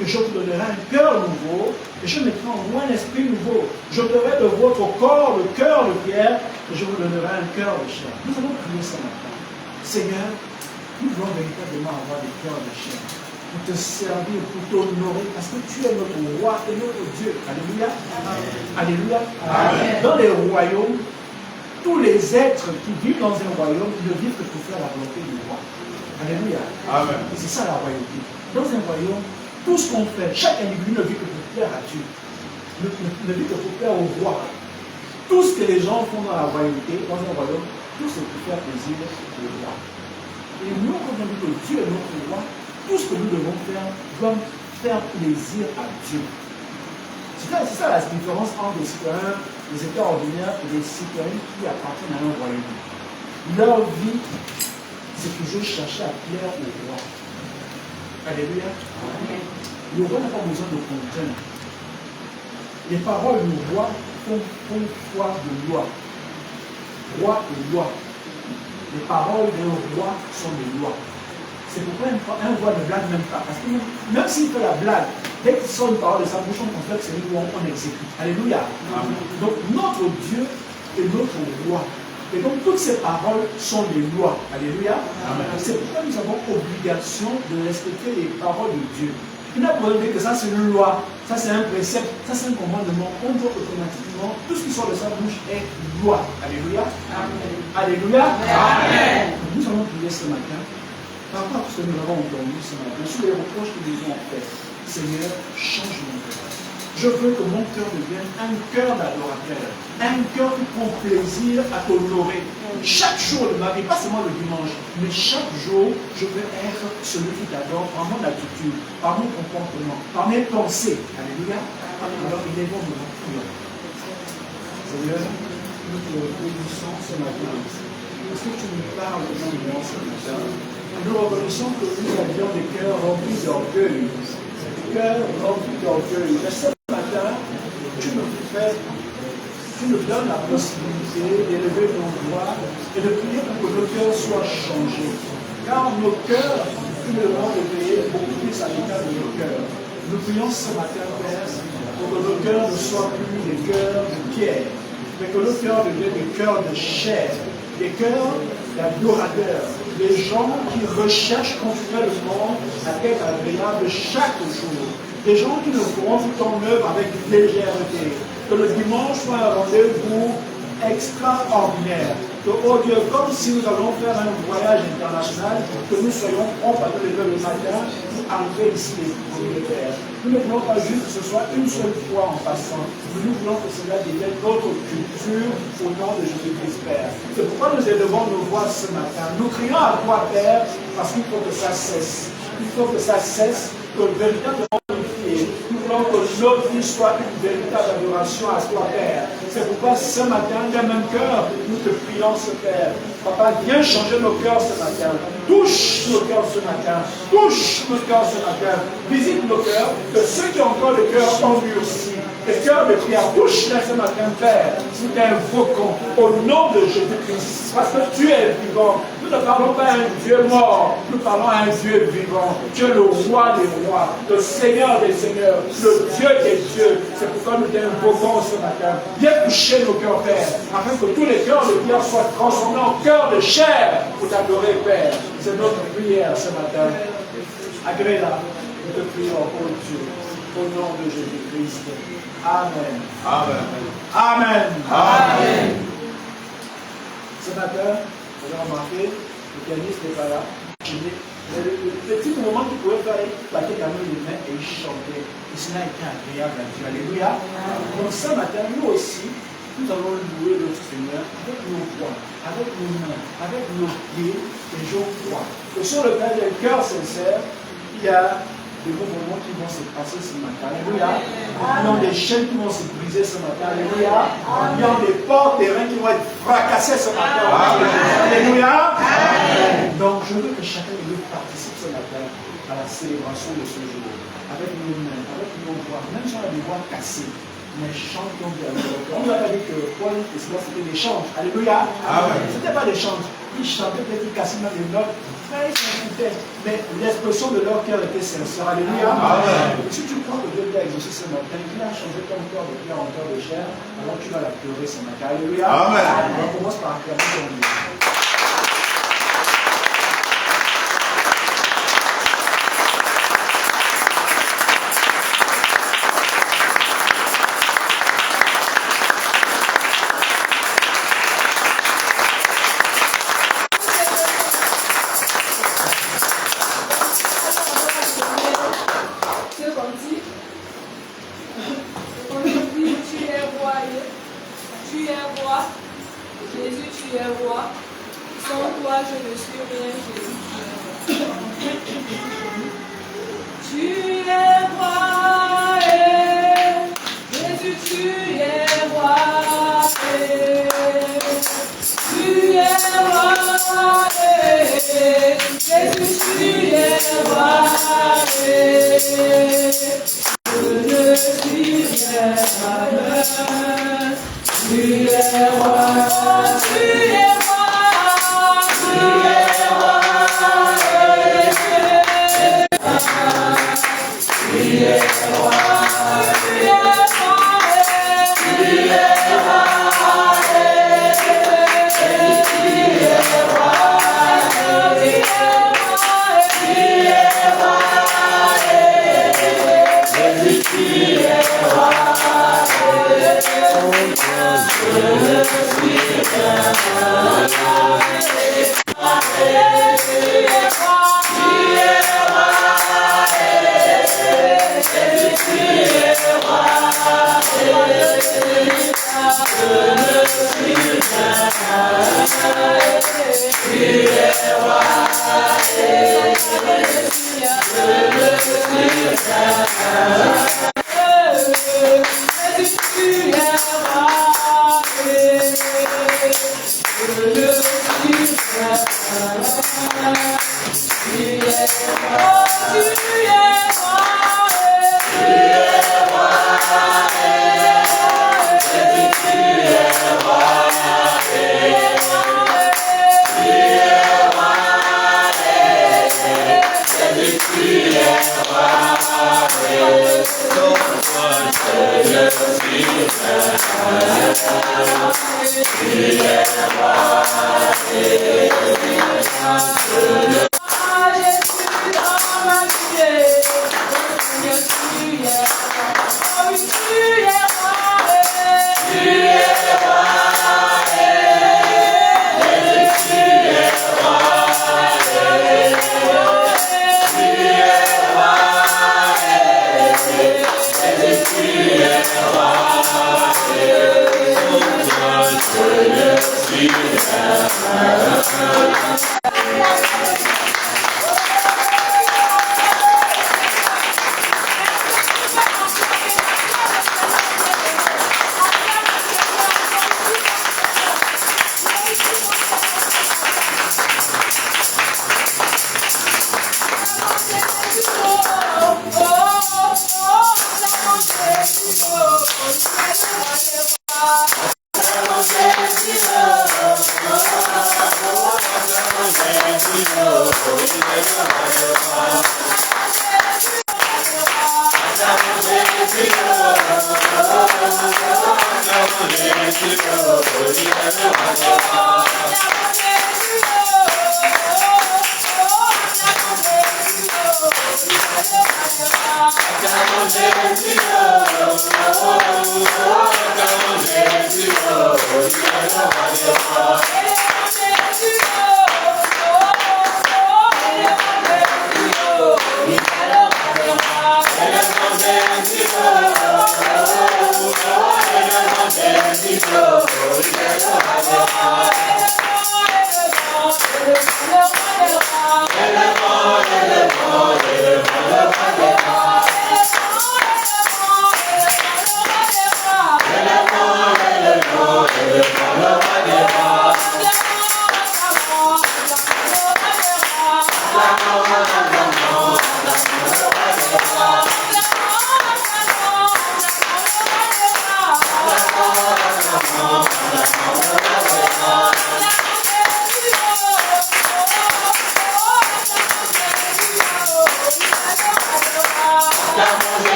que je vous donnerai un cœur nouveau, et je mettrai en vous un esprit nouveau. J'ôterai de votre corps le cœur de pierre, et je vous donnerai un cœur de chair. Nous allons prier ce matin. Seigneur, nous voulons véritablement avoir des cœurs de chair, pour te servir, pour t'honorer, parce que tu es notre roi et notre Dieu. Alléluia. Amen. Alléluia. Amen. Dans les royaumes, tous les êtres qui vivent dans un royaume ne vivent que pour faire la volonté du roi. Alléluia. Amen. C'est ça la royauté. Dans un royaume, tout ce qu'on fait, chaque individu ne vit que pour plaire à Dieu, ne vit que pour plaire au roi. Tout ce que les gens font dans la royauté, dans un royaume, tout c'est pour faire plaisir au roi. Et nous, quand on dit que Dieu est notre roi, tout ce que nous devons faire doit faire plaisir à Dieu. C'est ça la différence entre les citoyens, les États ordinaires et les citoyens qui appartiennent à un royaume. Leur vie, c'est toujours chercher à plaire au roi. Alléluia. Amen. Le roi n'a pas besoin de contraindre. Les paroles du roi font foi de loi. Roi et loi. Les paroles d'un roi sont des lois. C'est pourquoi un roi ne blague même pas. Parce que même s'il fait la blague, dès qu'il sort une parole de sa bouche, on considère que c'est lui qu'on exécute. Alléluia. Amen. Donc notre Dieu est notre roi. Et donc toutes ces paroles sont des lois. Alléluia. C'est pourquoi nous avons obligation de respecter les paroles de Dieu. Il n'a pas besoin de dire que ça c'est une loi, ça c'est un précepte, ça c'est un commandement. On doit automatiquement, tout ce qui sort de sa bouche est loi. Alléluia. Amen. Alléluia. Amen. Nous allons prier ce matin. Par rapport à ce que nous avons entendu ce matin, sur les reproches que nous avons faits, Seigneur, change mon cœur. Je veux que mon cœur devienne un cœur d'adorateur, un cœur qui prend plaisir à t'honorer. Chaque jour de ma vie, pas seulement le dimanche, mais chaque jour, je veux être celui qui t'adore par mon attitude, par mon comportement, par mes pensées. Alléluia. Alors, il est bon de nous prier. Seigneur, nous te bénissons ce matin. Est-ce que tu nous parles de nous ce matin? Nous reconnaissons que nous avions des cœurs remplis d'orgueil. Des cœurs remplis d'orgueil. Mais ce matin, tu nous donnes la possibilité d'élever nos voix et de prier pour que nos cœurs soient changés. Car nos cœurs, nous devons veiller beaucoup plus à l'état de nos cœurs. Nous prions ce matin, Père, pour que nos cœurs ne soient plus des cœurs de pierre, mais que nos cœurs deviennent des cœurs de chair, des cœurs d'adorateurs, des gens qui recherchent continuellement la quête agréable chaque jour, des gens qui ne feront tout en œuvre avec légèreté, que le dimanche soit un rendez-vous extraordinaire, que, oh Dieu, comme si nous allons faire un voyage international, que nous soyons prompts à nous lever le matin pour arriver ici les premiers Pères. Nous ne voulons pas juste que ce soit une seule fois en passant, mais nous voulons que cela devienne notre culture au nom de Jésus-Christ, Père. C'est pourquoi nous élevons nos voix ce matin. Nous crions à toi, Père, parce qu'il faut que ça cesse. Il faut que ça cesse, que véritablement nous voulons que notre vie soit une véritable adoration à toi, Père. C'est pourquoi ce matin, d'un même cœur, nous te prions, ce Père. Papa, viens changer nos cœurs ce matin. Touche nos cœurs ce matin. Touche nos cœurs ce matin. Visite nos cœurs, que ceux qui ont encore le cœur endurci, les cœurs de prière, touche-les ce matin, Père. Nous t'invoquons au nom de Jésus-Christ. Parce que tu es vivant. Nous ne parlons pas à un Dieu mort. Nous parlons à un Dieu vivant. Tu es le roi des rois, le Seigneur des seigneurs, le Dieu des dieux. C'est pourquoi nous t'invoquons ce matin. Viens toucher nos cœurs, Père, afin que tous les cœurs de pierre soient transformés en cœurs de chair pour t'adorer, Père. C'est notre prière ce matin. Agrée-la. Nous te prions, oh Dieu, au nom de Jésus-Christ. Amen. Amen. Amen. Amen. Ce matin, vous avez remarqué, le pianiste n'est pas là. Le petit moment qu'il pouvait faire, il battait quand même les mains et il chantait. Et cela a été agréable à Dieu. Alléluia. Donc ce matin, nous aussi, nous allons louer notre Seigneur avec nos voix, avec nos mains, avec nos pieds, et je crois que sur le plan des cœurs sincères, il y a des beaux moments qui vont se passer ce matin. Alléluia. Il y a des chaînes qui vont se briser ce matin. Alléluia. Il y a des portes terrain qui vont être fracassées ce matin. Alléluia. Donc je veux que chacun de nous participe ce matin à la célébration de ce jour. Avec nos mains, avec nos voix, même si on a des voix cassées. Mais chantons bien. On nous a pas dit que Paul et Silas c'était des chants. Alléluia. Ce n'était pas des chants. Ils chantaient peut-être qu'ils cassaient même des notes. Mais l'expression de leur cœur était sincère. Alléluia. Amen. Si tu crois que Dieu t'a exaucé ce matin, qu'il a changé ton cœur de pierre en cœur de chair, alors tu vas la pleurer ce matin. Alléluia. Amen. On commence par acclamer ton Dieu. Hallelujah.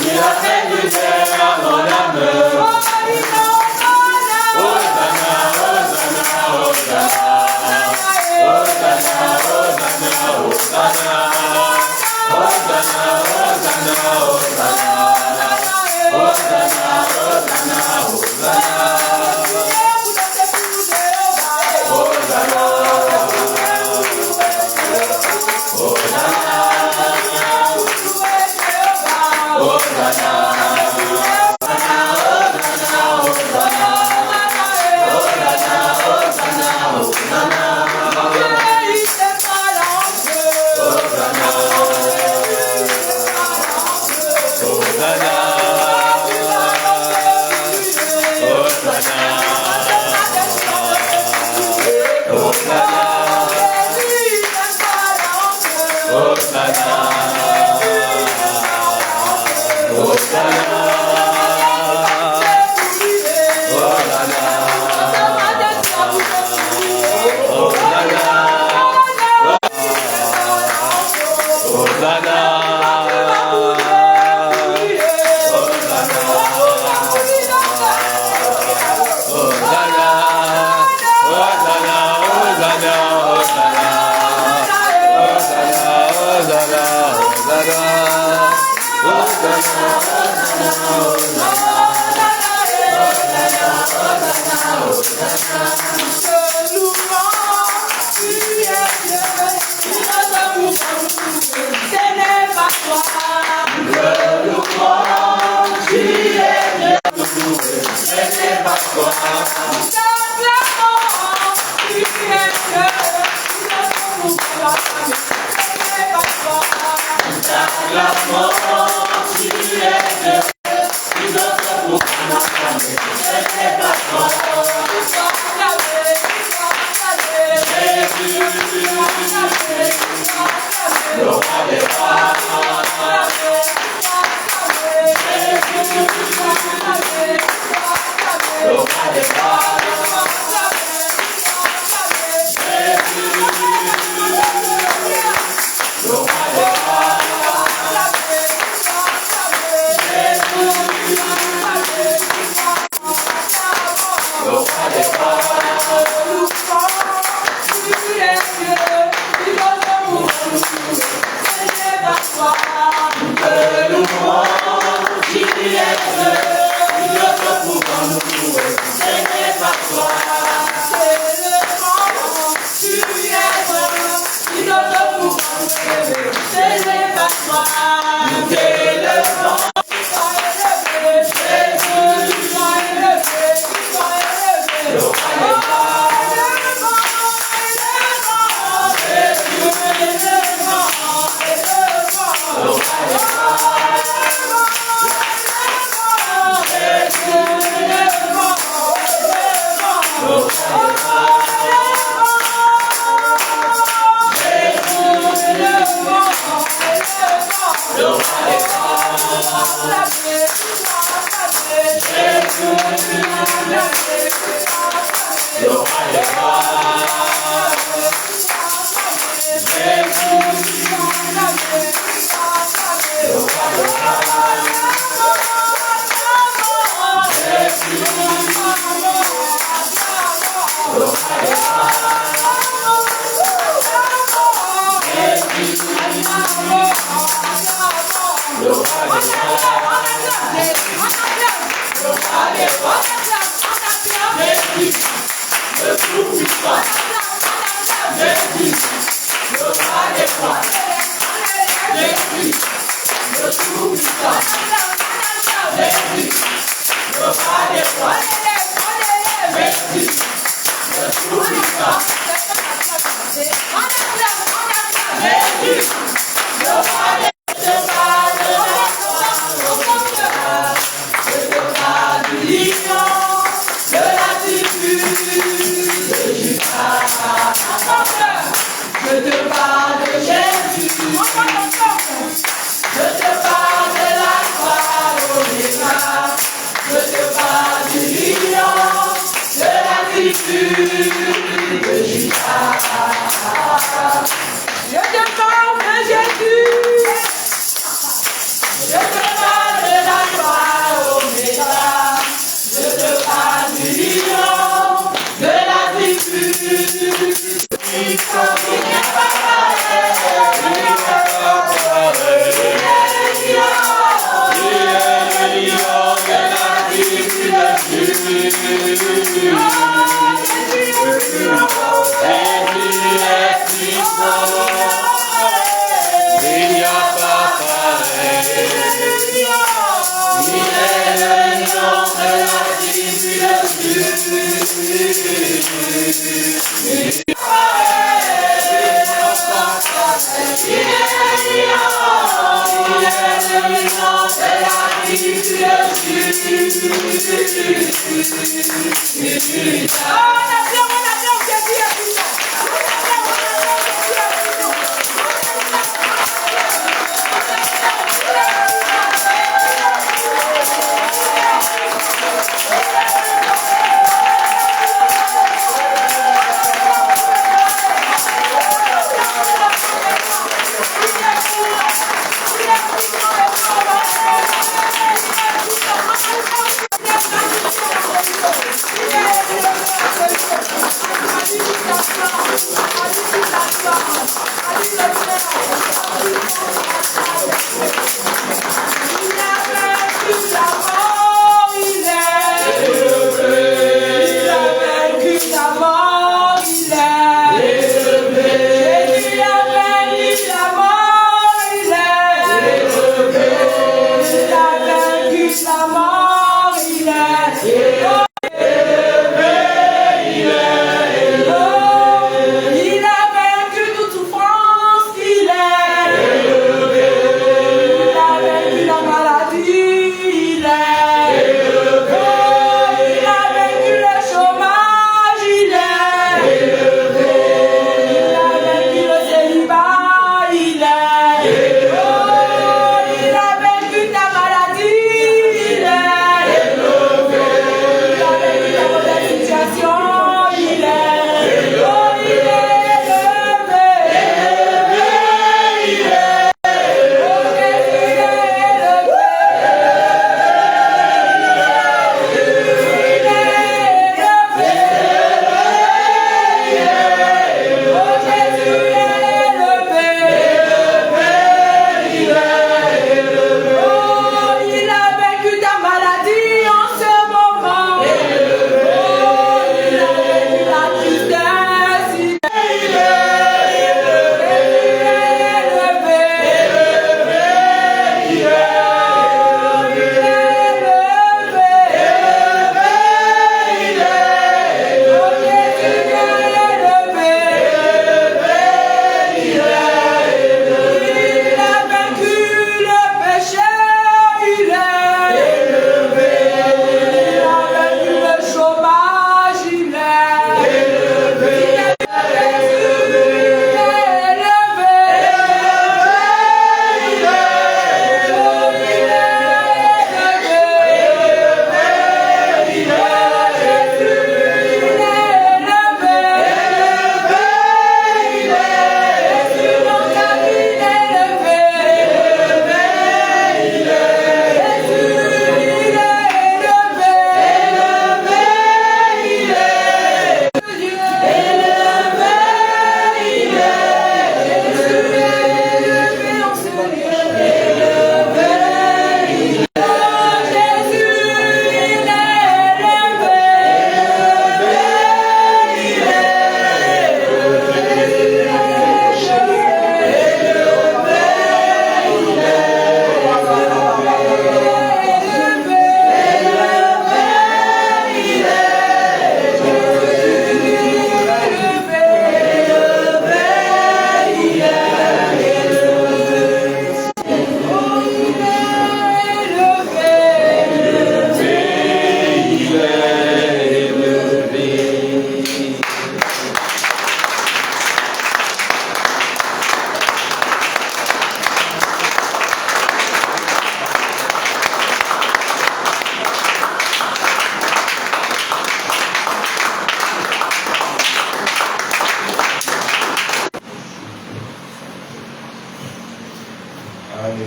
Il a fait du bien à mon âme.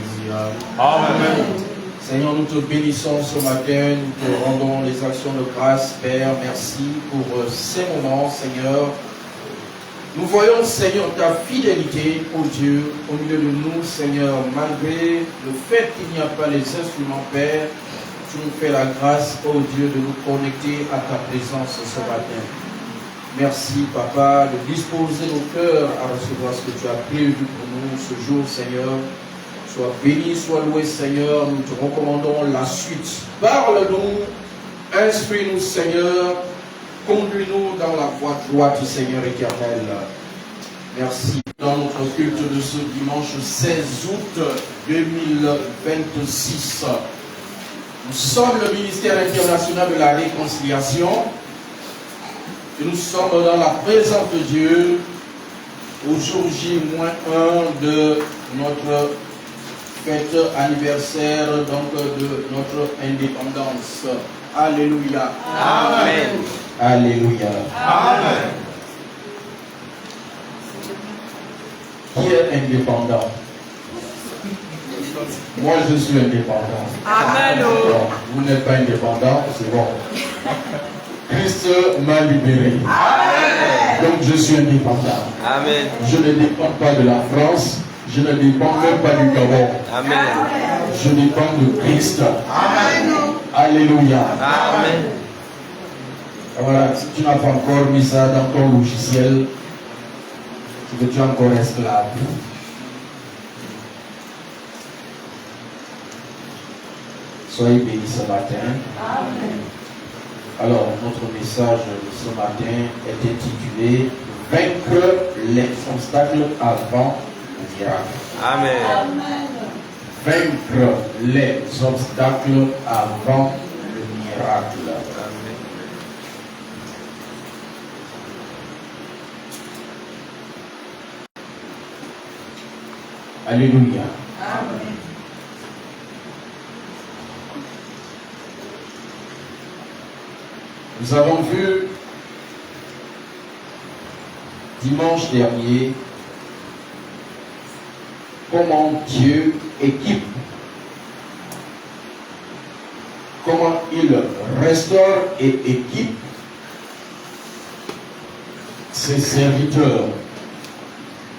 indésirables. Amen. Seigneur, nous te bénissons ce matin, nous te rendons les actions de grâce, Père. Merci pour ces moments, Seigneur. Nous voyons, Seigneur, ta fidélité, ô Dieu, au milieu de nous, Seigneur, malgré le fait qu'il n'y a pas les instruments, Père, tu nous fais la grâce, ô Dieu, de nous connecter à ta présence ce matin. Merci, Papa, de disposer nos cœurs à recevoir ce que tu as prévu pour nous ce jour, Seigneur. Sois béni, sois loué, Seigneur. Nous te recommandons la suite. Parle-nous, instruis-nous, Seigneur. Conduis-nous dans la voie droite du Seigneur éternel. Merci. Dans notre culte de ce dimanche 16 août 2026, nous sommes le ministère international de la réconciliation et nous sommes dans la présence de Dieu au jour J-1 de notre fête anniversaire, donc de notre indépendance. Alléluia. Amen. Alléluia. Amen. Qui est indépendant? Moi, je suis indépendant. Amen. Bon, vous n'êtes pas indépendant, c'est bon. Christ m'a libéré. Amen. Donc, je suis indépendant. Amen. Je ne dépends pas de la France. Je ne dépends même pas du Gabon. Amen. Je dépends de Christ. Amen. Alléluia. Amen. Voilà, si tu n'as pas encore mis ça dans ton logiciel, c'est que tu es encore esclave. Soyez bénis ce matin. Amen. Alors, notre message de ce matin est intitulé « Vaincre les obstacles avant le miracle ». Amen. Vaincre les obstacles avant le miracle. Amen. Alléluia. Amen. Nous avons vu dimanche dernier comment Dieu équipe, comment il restaure et équipe ses serviteurs.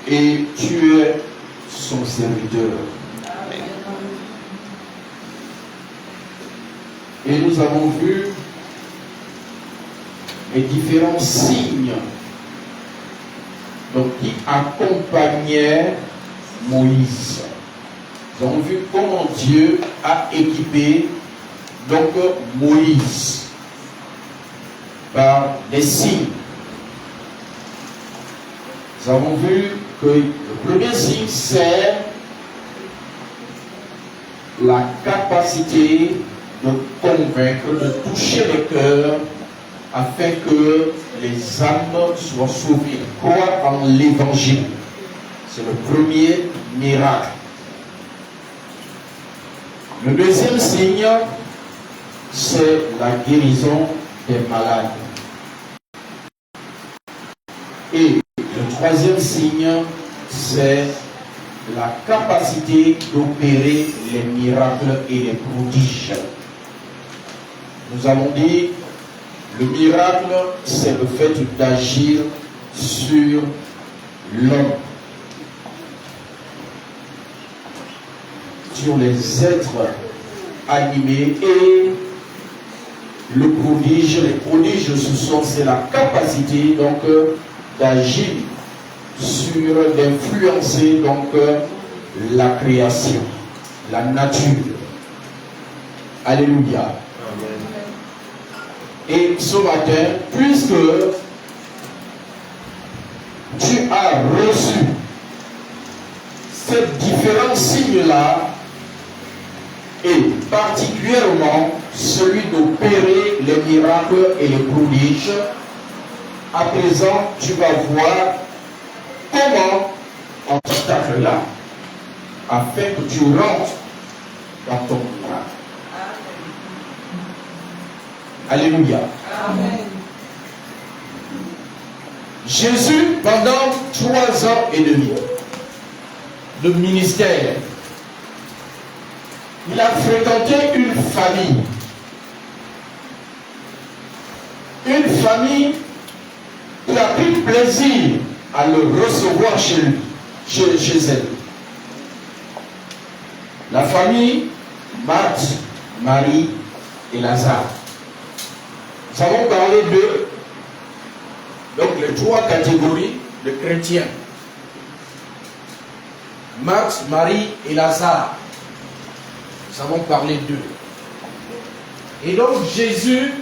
Et tu es son serviteur. Et nous avons vu les différents signes donc, qui accompagnaient Moïse. Nous avons vu comment Dieu a équipé donc Moïse par des signes. Nous avons vu que le premier signe, c'est la capacité de convaincre, de toucher les cœurs afin que les âmes soient sauvées. Croire en l'évangile. C'est le premier miracle. Le deuxième signe, c'est la guérison des malades. Et le troisième signe, c'est la capacité d'opérer les miracles et les prodiges. Nous avons dit, le miracle, c'est le fait d'agir sur l'homme, sur les êtres animés, et le prodige, les prodiges, c'est la capacité donc d'agir sur, d'influencer donc la création, la nature. Alléluia. Et ce matin, puisque tu as reçu ces différents signes-là, et particulièrement celui d'opérer les miracles et les prodiges, à présent, tu vas voir comment on t'attaque là, afin que tu rentres dans ton miracle. Alléluia. Amen. Jésus, pendant 3 ans et demi de ministère, il a fréquenté une famille. Une famille qui a pris plaisir à le recevoir chez lui, chez elle. La famille Marthe, Marie et Lazare. Nous avons parlé de donc les trois catégories de chrétiens. Marthe, Marie et Lazare. Nous avons parlé d'eux. Et donc Jésus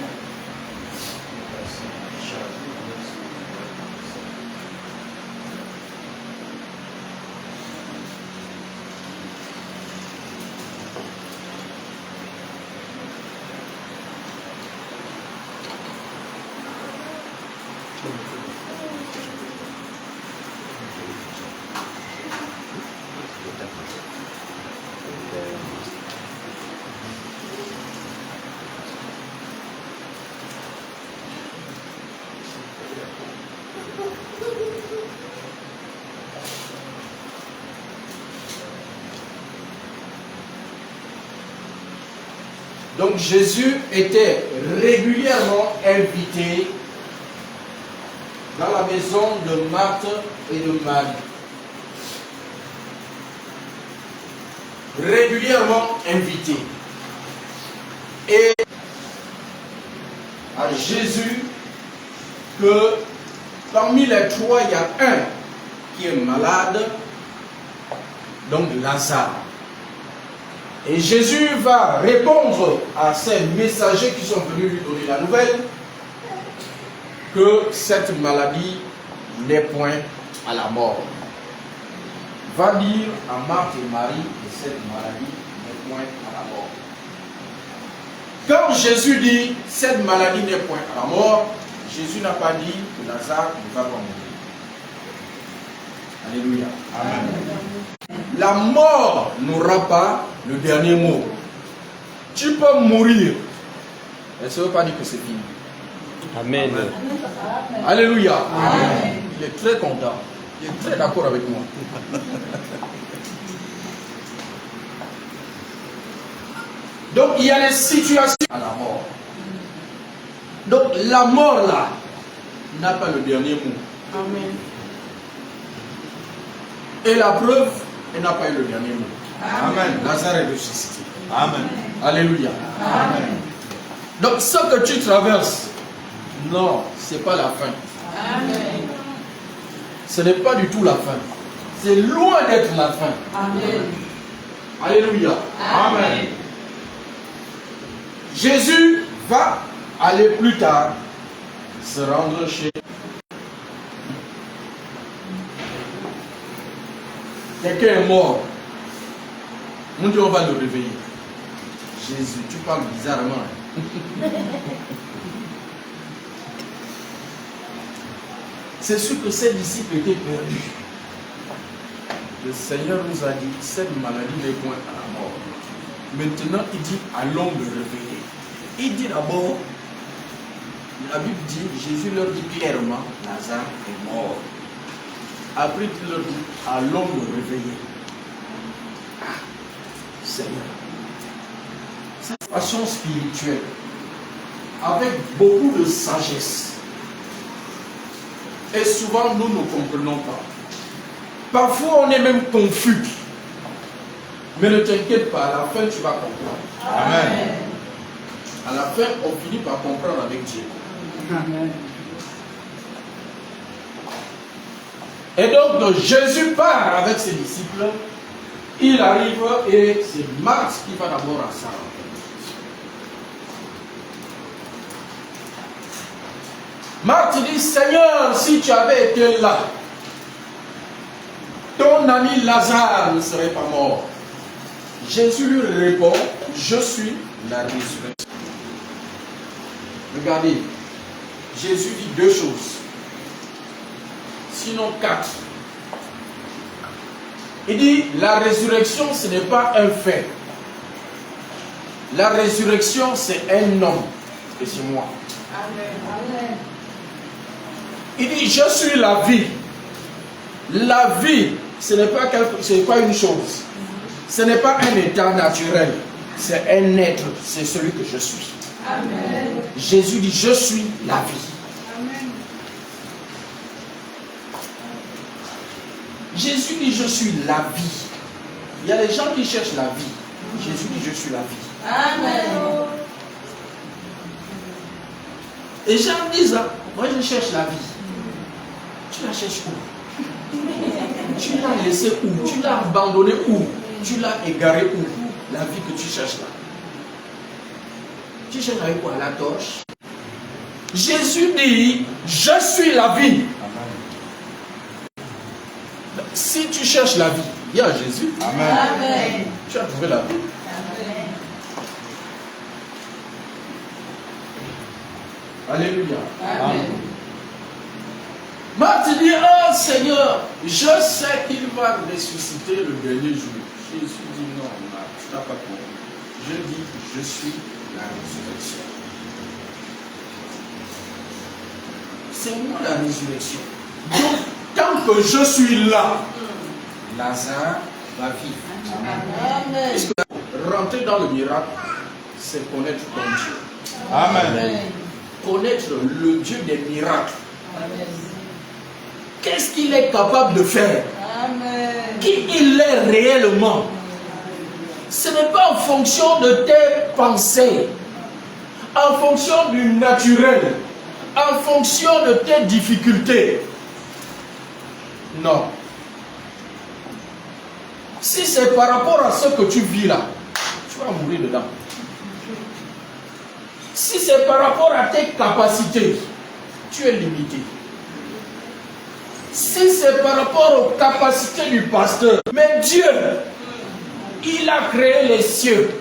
Donc Jésus était régulièrement invité dans la maison de Marthe et de Marie. Régulièrement invité. Et à Jésus que parmi les trois, il y a un qui est malade, donc Lazare. Et Jésus va répondre à ces messagers qui sont venus lui donner la nouvelle que cette maladie n'est point à la mort. Va dire à Marthe et Marie que cette maladie n'est point à la mort. Quand Jésus dit cette maladie n'est point à la mort, Jésus n'a pas dit que Lazare ne va pas mourir. Alléluia. Amen. La mort n'aura pas le dernier mot. Tu peux mourir, mais ça ne veut pas dire que c'est fini. Amen. Alléluia. Amen. Il est très content. Il est très d'accord avec moi. Donc il y a des situations à la mort. Donc la mort là n'a pas le dernier mot. Amen. Et la preuve, elle n'a pas eu le dernier mot. Amen. Lazare est ressuscité. Amen. Alléluia. Amen. Donc ce que tu traverses, non, ce n'est pas la fin. Amen. Ce n'est pas du tout la fin. C'est loin d'être la fin. Amen. Alléluia. Amen. Jésus va aller plus tard se rendre chez quelqu'un est mort. Mon Dieu, on va le réveiller. Jésus, tu parles bizarrement. C'est sûr que ces disciples étaient perdus. Le Seigneur nous a dit, cette maladie n'est point à la mort. Maintenant, il dit, allons le réveiller. Il dit d'abord, la Bible dit, Jésus leur dit clairement, Lazare est mort. Après, il leur dit, allons le réveiller. Ah, Seigneur. Cette façon spirituelle, avec beaucoup de sagesse. Et souvent, nous ne comprenons pas. Parfois, on est même confus. Mais ne t'inquiète pas, à la fin, tu vas comprendre. Amen. À la fin, on finit par comprendre avec Dieu. Amen. Et donc, Jésus part avec ses disciples. Il arrive et c'est Marthe qui va d'abord à sa rencontre. Marthe dit, Seigneur, si tu avais été là, ton ami Lazare ne serait pas mort. Jésus lui répond, je suis la résurrection. Regardez, Jésus dit deux choses, sinon quatre. Il dit, la résurrection, ce n'est pas un fait. La résurrection, c'est un homme. Et c'est moi. Amen. Il dit, je suis la vie. La vie, ce n'est pas une chose. Ce n'est pas un état naturel. c'est un être, c'est celui que je suis. Amen. Jésus dit, je suis la vie. Amen. Jésus dit, je suis la vie. Il y a des gens qui cherchent la vie. Jésus dit, je suis la vie. Amen. Les gens disent, moi je cherche la vie. Tu la cherches où? Tu l'as laissée où? Tu l'as abandonnée où? Tu l'as égarée où? La vie que tu cherches là. Tu cherches avec quoi? La torche. Jésus dit, je suis la vie. Si tu cherches la vie, viens à Jésus. Amen. Tu as trouvé la vie. Alléluia. Amen. Marthe dit, oh Seigneur, je sais qu'il va ressusciter le dernier jour. Jésus dit, non, Marthe, tu n'as pas compris. Je dis, je suis la résurrection. C'est moi la résurrection. Donc, tant que je suis là, Lazare va vivre. Amen. Parce que rentrer dans le miracle, c'est connaître ton Dieu. Amen. Connaître le Dieu des miracles. Amen. Qu'est-ce qu'il est capable de faire? Amen. Qui il est réellement? Ce n'est pas en fonction de tes pensées, en fonction du naturel, en fonction de tes difficultés. Non. Si c'est par rapport à ce que tu vis là, tu vas mourir dedans. Si c'est par rapport à tes capacités, tu es limité. Si c'est par rapport aux capacités du pasteur, mais Dieu, il a créé les cieux,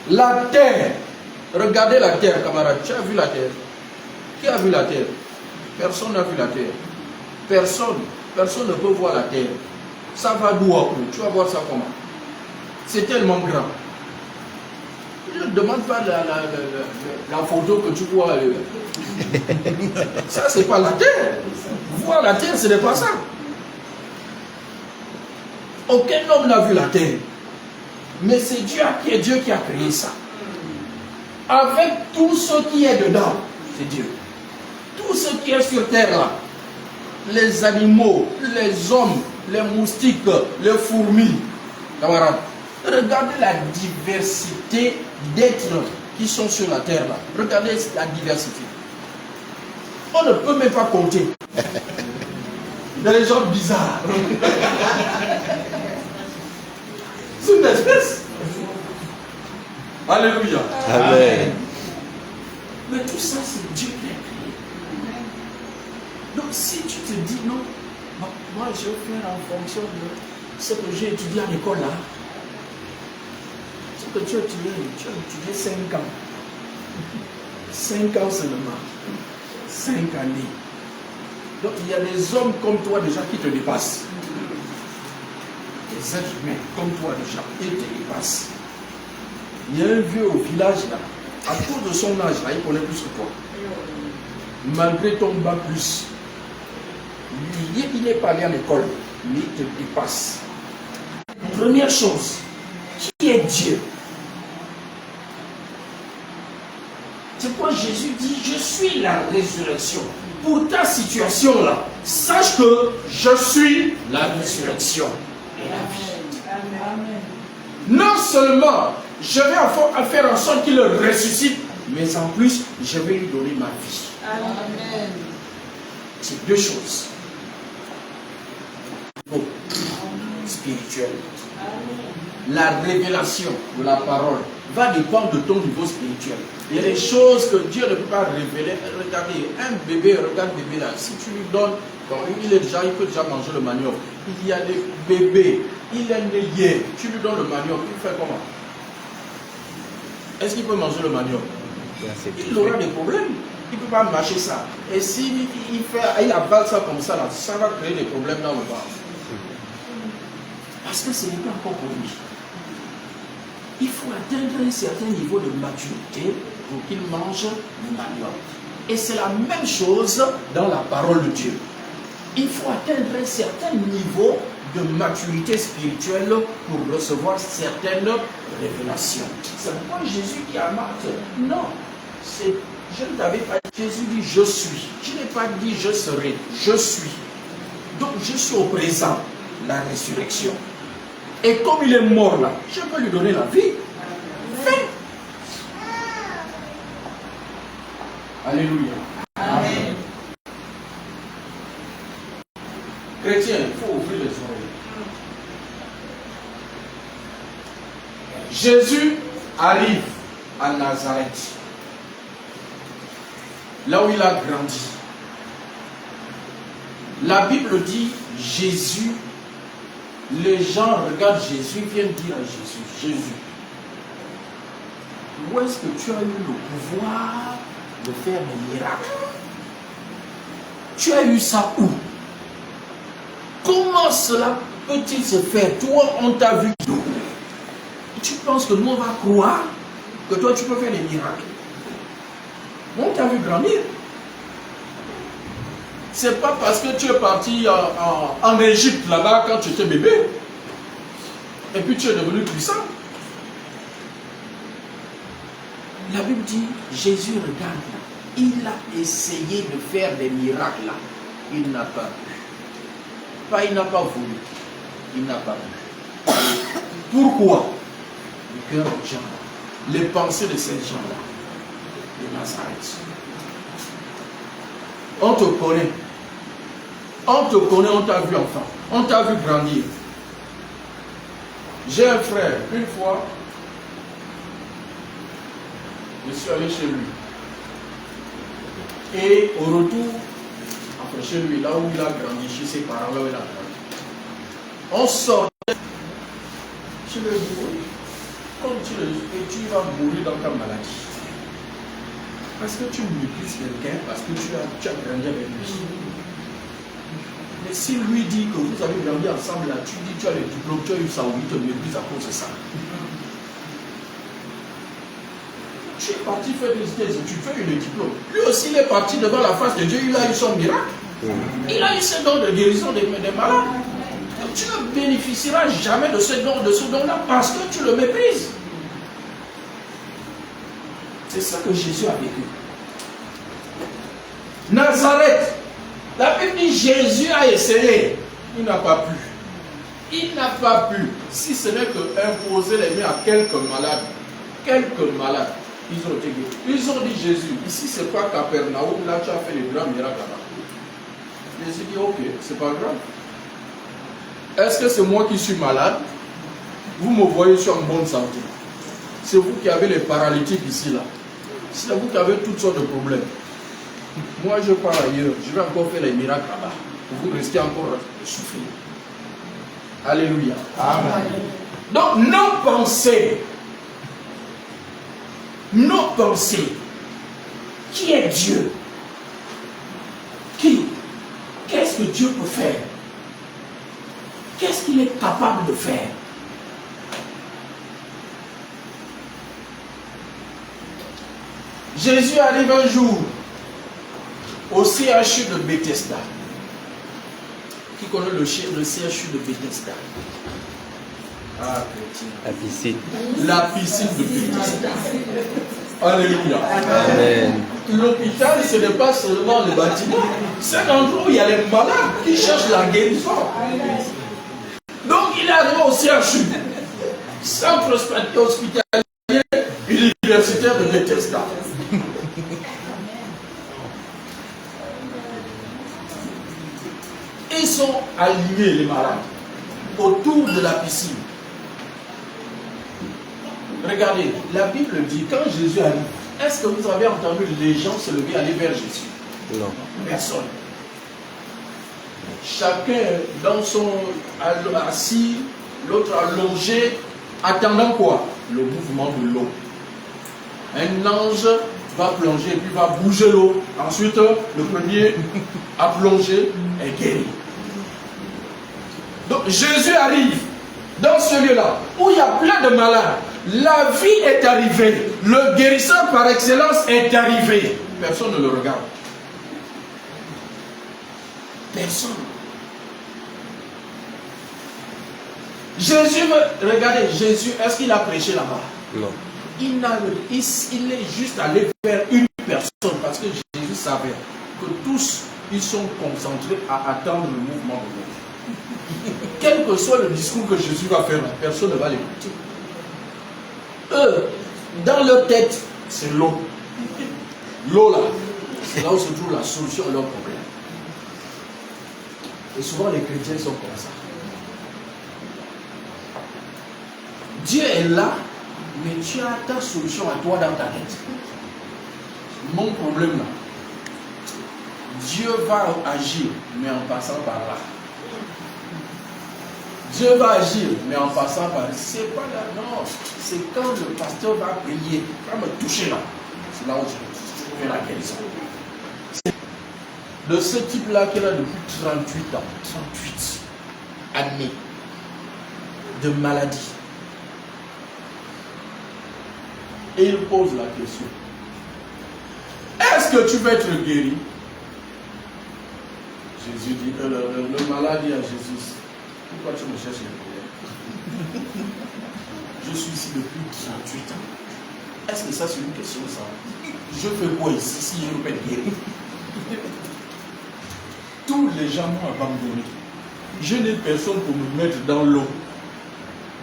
la terre. Regardez la terre, camarade. Tu as vu la terre? Qui a vu la terre? Personne n'a vu la terre. Personne ne peut voir la terre. Ça va d'où à où? Tu vas voir ça comment? C'est tellement grand. Ne demande pas la photo que tu vois. Ça, c'est pas la terre. Voir la terre, ce n'est pas ça. Aucun homme n'a vu la terre. Mais c'est Dieu qui a créé ça. Avec tout ce qui est dedans, c'est Dieu. Tout ce qui est sur terre là, les animaux, les hommes, les moustiques, les fourmis, camarades, regardez la diversité d'êtres qui sont sur la terre là. Regardez la diversité. On ne peut même pas compter. Il y a des gens bizarres. C'est une espèce. Alléluia. Amen. Mais tout ça, c'est Dieu qui a créé. Donc si tu te dis non, moi je vais faire en fonction de ce que j'ai étudié à l'école là. Ce que tu as étudié 5 ans. 5 ans seulement. 5 années. Donc il y a des hommes comme toi déjà qui te dépassent. Des êtres humains comme toi déjà, ils te dépassent. Il y a un vieux au village là, à cause de son âge là, il connaît plus que toi. Malgré ton bac plus, lui, il n'est pas allé à l'école, mais il te dépasse. Première chose, qui est Dieu? C'est pourquoi Jésus dit, je suis la résurrection. Pour ta situation là, sache que je suis la résurrection et la vie. Amen. Non seulement je vais faire en sorte qu'il ressuscite, mais en plus, je vais lui donner ma vie. Amen. C'est deux choses. Niveau spirituel. La révélation de la parole va dépendre de ton niveau spirituel. Il y a des choses que Dieu ne peut pas révéler. Regardez, un bébé, regarde le bébé là. Si tu lui donnes, bon, il peut déjà manger le manioc. Il y a des bébés, il est né hier. Tu lui donnes le manioc, il fait comment? Est-ce qu'il peut manger le manioc? Il aura des problèmes. Il ne peut pas mâcher ça. Et s'il avale ça comme ça, là, ça va créer des problèmes dans le ventre. Parce que ce n'est pas encore pour lui. Il faut atteindre un certain niveau de maturité pour qu'il mange le manioc. Et c'est la même chose dans la parole de Dieu. il faut atteindre un certain niveau de maturité spirituelle pour recevoir certaines révélations. Ce n'est pas Jésus qui a Marthe. Non. Je ne t'avais pas dit, Jésus dit je suis. Je n'ai pas dit je serai. Je suis. Donc je suis au présent, la résurrection. Et comme il est mort là, je peux lui donner la vie. Fait. Alléluia. Amen. Chrétien, il faut ouvrir les oreilles. Jésus arrive à Nazareth, là où il a grandi. La Bible dit Jésus, les gens regardent Jésus, viennent dire à Jésus, Jésus, où est-ce que tu as eu le pouvoir de faire des miracles? Tu as eu ça où? Comment cela peut-il se faire? Toi, on t'a vu. Tu penses que nous, on va croire que toi, tu peux faire des miracles? On t'a vu grandir. C'est pas parce que tu es parti en Égypte, là-bas, quand tu étais bébé, et puis tu es devenu puissant. La Bible dit, Jésus regarde là. Il a essayé de faire des miracles là. Il n'a pas pu. Pas il n'a pas voulu. Il n'a pas pu. Pourquoi? Le cœur des gens, les pensées de ces gens-là, de Nazareth. On te connaît. On te connaît, on t'a vu enfant. On t'a vu grandir. J'ai un frère, une fois, je suis allé chez lui. Et au retour, enfin chez lui, là où il a grandi, chez ses parents, là où il a grandi, on sort. Je lui ai dit, oui, comme tu vas mourir dans ta maladie. Parce que tu méprises quelqu'un, parce que tu as grandi avec lui. Mais si lui dit que vous avez grandi ensemble, là, tu dis tu as le diplôme, tu as eu ça, ou il te méprise à cause de ça. Tu es parti faire des études, tu as eu le diplôme. Lui aussi, il est parti devant la face de Dieu, il a eu son miracle. Il a eu ce don de guérison des malades. Donc, tu ne bénéficieras jamais de ce don-là parce que tu le méprises. C'est ça que Jésus a vécu. Nazareth, la Bible dit Jésus a essayé. Il n'a pas pu. Il n'a pas pu. Si ce n'est que imposer les mains à quelques malades. Quelques malades. Ils ont été guéris. Ils ont dit Jésus, ici c'est pas Capernaum, là tu as fait les grands miracles là-bas. Jésus dit ok, c'est pas grave. Est-ce que c'est moi qui suis malade? Vous me voyez, je suis en bonne santé. C'est vous qui avez les paralytiques ici là. C'est vous qui avez toutes sortes de problèmes. Moi je pars ailleurs, je vais encore faire les miracles là-bas. Pour vous rester encore souffrir. Alléluia. Amen. Donc nos pensées, qui est Dieu? Qu'est-ce que Dieu peut faire? Qu'est-ce qu'il est capable de faire? Jésus arrive un jour au CHU de Bethesda. Qui connaît le CHU de Bethesda? Ah, La piscine. La piscine de Bethesda. Alléluia. Amen. L'hôpital, ce n'est pas seulement le bâtiment. C'est un endroit où il y a les malades qui cherchent la guérison. Donc il est arrivé au CHU, centre hospitalier universitaire de Bethesda. Ils sont alignés, les malades, autour de la piscine. Regardez, la Bible dit, quand Jésus arrive, est-ce que vous avez entendu les gens se lever et aller vers Jésus? Non. Personne. Chacun dans son assis, l'autre allongé, attendant quoi? Le mouvement de l'eau. Un ange va plonger et puis va bouger l'eau. Ensuite, le premier à plonger est guéri. Donc Jésus arrive dans ce lieu-là où il y a plein de malades. La vie est arrivée. Le guérisseur par excellence est arrivé. Personne ne le regarde. Personne. Jésus, regardez, Jésus, est-ce qu'il a prêché là-bas? Non. Il est juste allé vers une personne parce que Jésus savait que tous, ils sont concentrés à attendre le mouvement de l'eau. Quel que soit le discours que Jésus va faire, personne ne va l'écouter. Eux, dans leur tête, c'est l'eau. L'eau là, c'est là où se trouve la solution à leurs problèmes. Et souvent les chrétiens sont comme ça. Dieu est là, mais tu as ta solution à toi dans ta tête. Mon problème là, Dieu va agir, mais en passant par là. Dieu va agir, mais en passant par là. C'est pas là, non. C'est quand le pasteur va prier, va me toucher là. C'est là où je fais la guérison. De ce type-là qu'il a depuis 38 ans, 38 années de maladie. Et il pose la question. Est-ce que tu veux être guéri? Jésus dit, le malade dit à Jésus, pourquoi tu me cherches les problèmes? Je suis ici depuis 38 ans. Est-ce que ça c'est une question ça? Je fais quoi ici si je veux être guéri? Tous les gens m'ont abandonné. Je n'ai personne pour me mettre dans l'eau.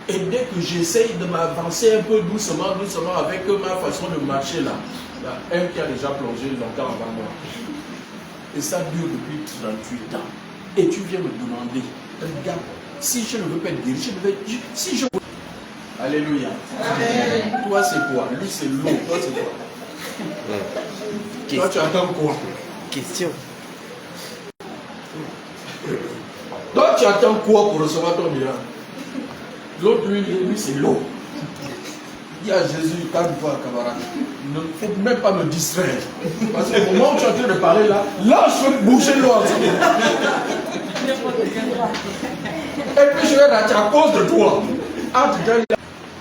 Et dès que j'essaye de m'avancer un peu doucement, doucement avec ma façon de marcher là, il y a un qui a déjà plongé longtemps avant moi. Et ça dure depuis 38 ans. Et tu viens me demander, regarde, si je ne veux pas être guéri, je ne veux pas. Si je veux. Alléluia. Amen. Toi c'est quoi? Lui c'est l'eau. Toi c'est quoi? Toi tu attends quoi? Question. Toi tu attends quoi pour recevoir ton miracle? L'autre lui c'est l'eau. Il dit à Jésus, calme-toi camarade. Il ne faut même pas me distraire. Parce qu'au moment où tu es en train de parler là, je vais bouger l'eau ensemble. Et puis je vais rater à cause de toi.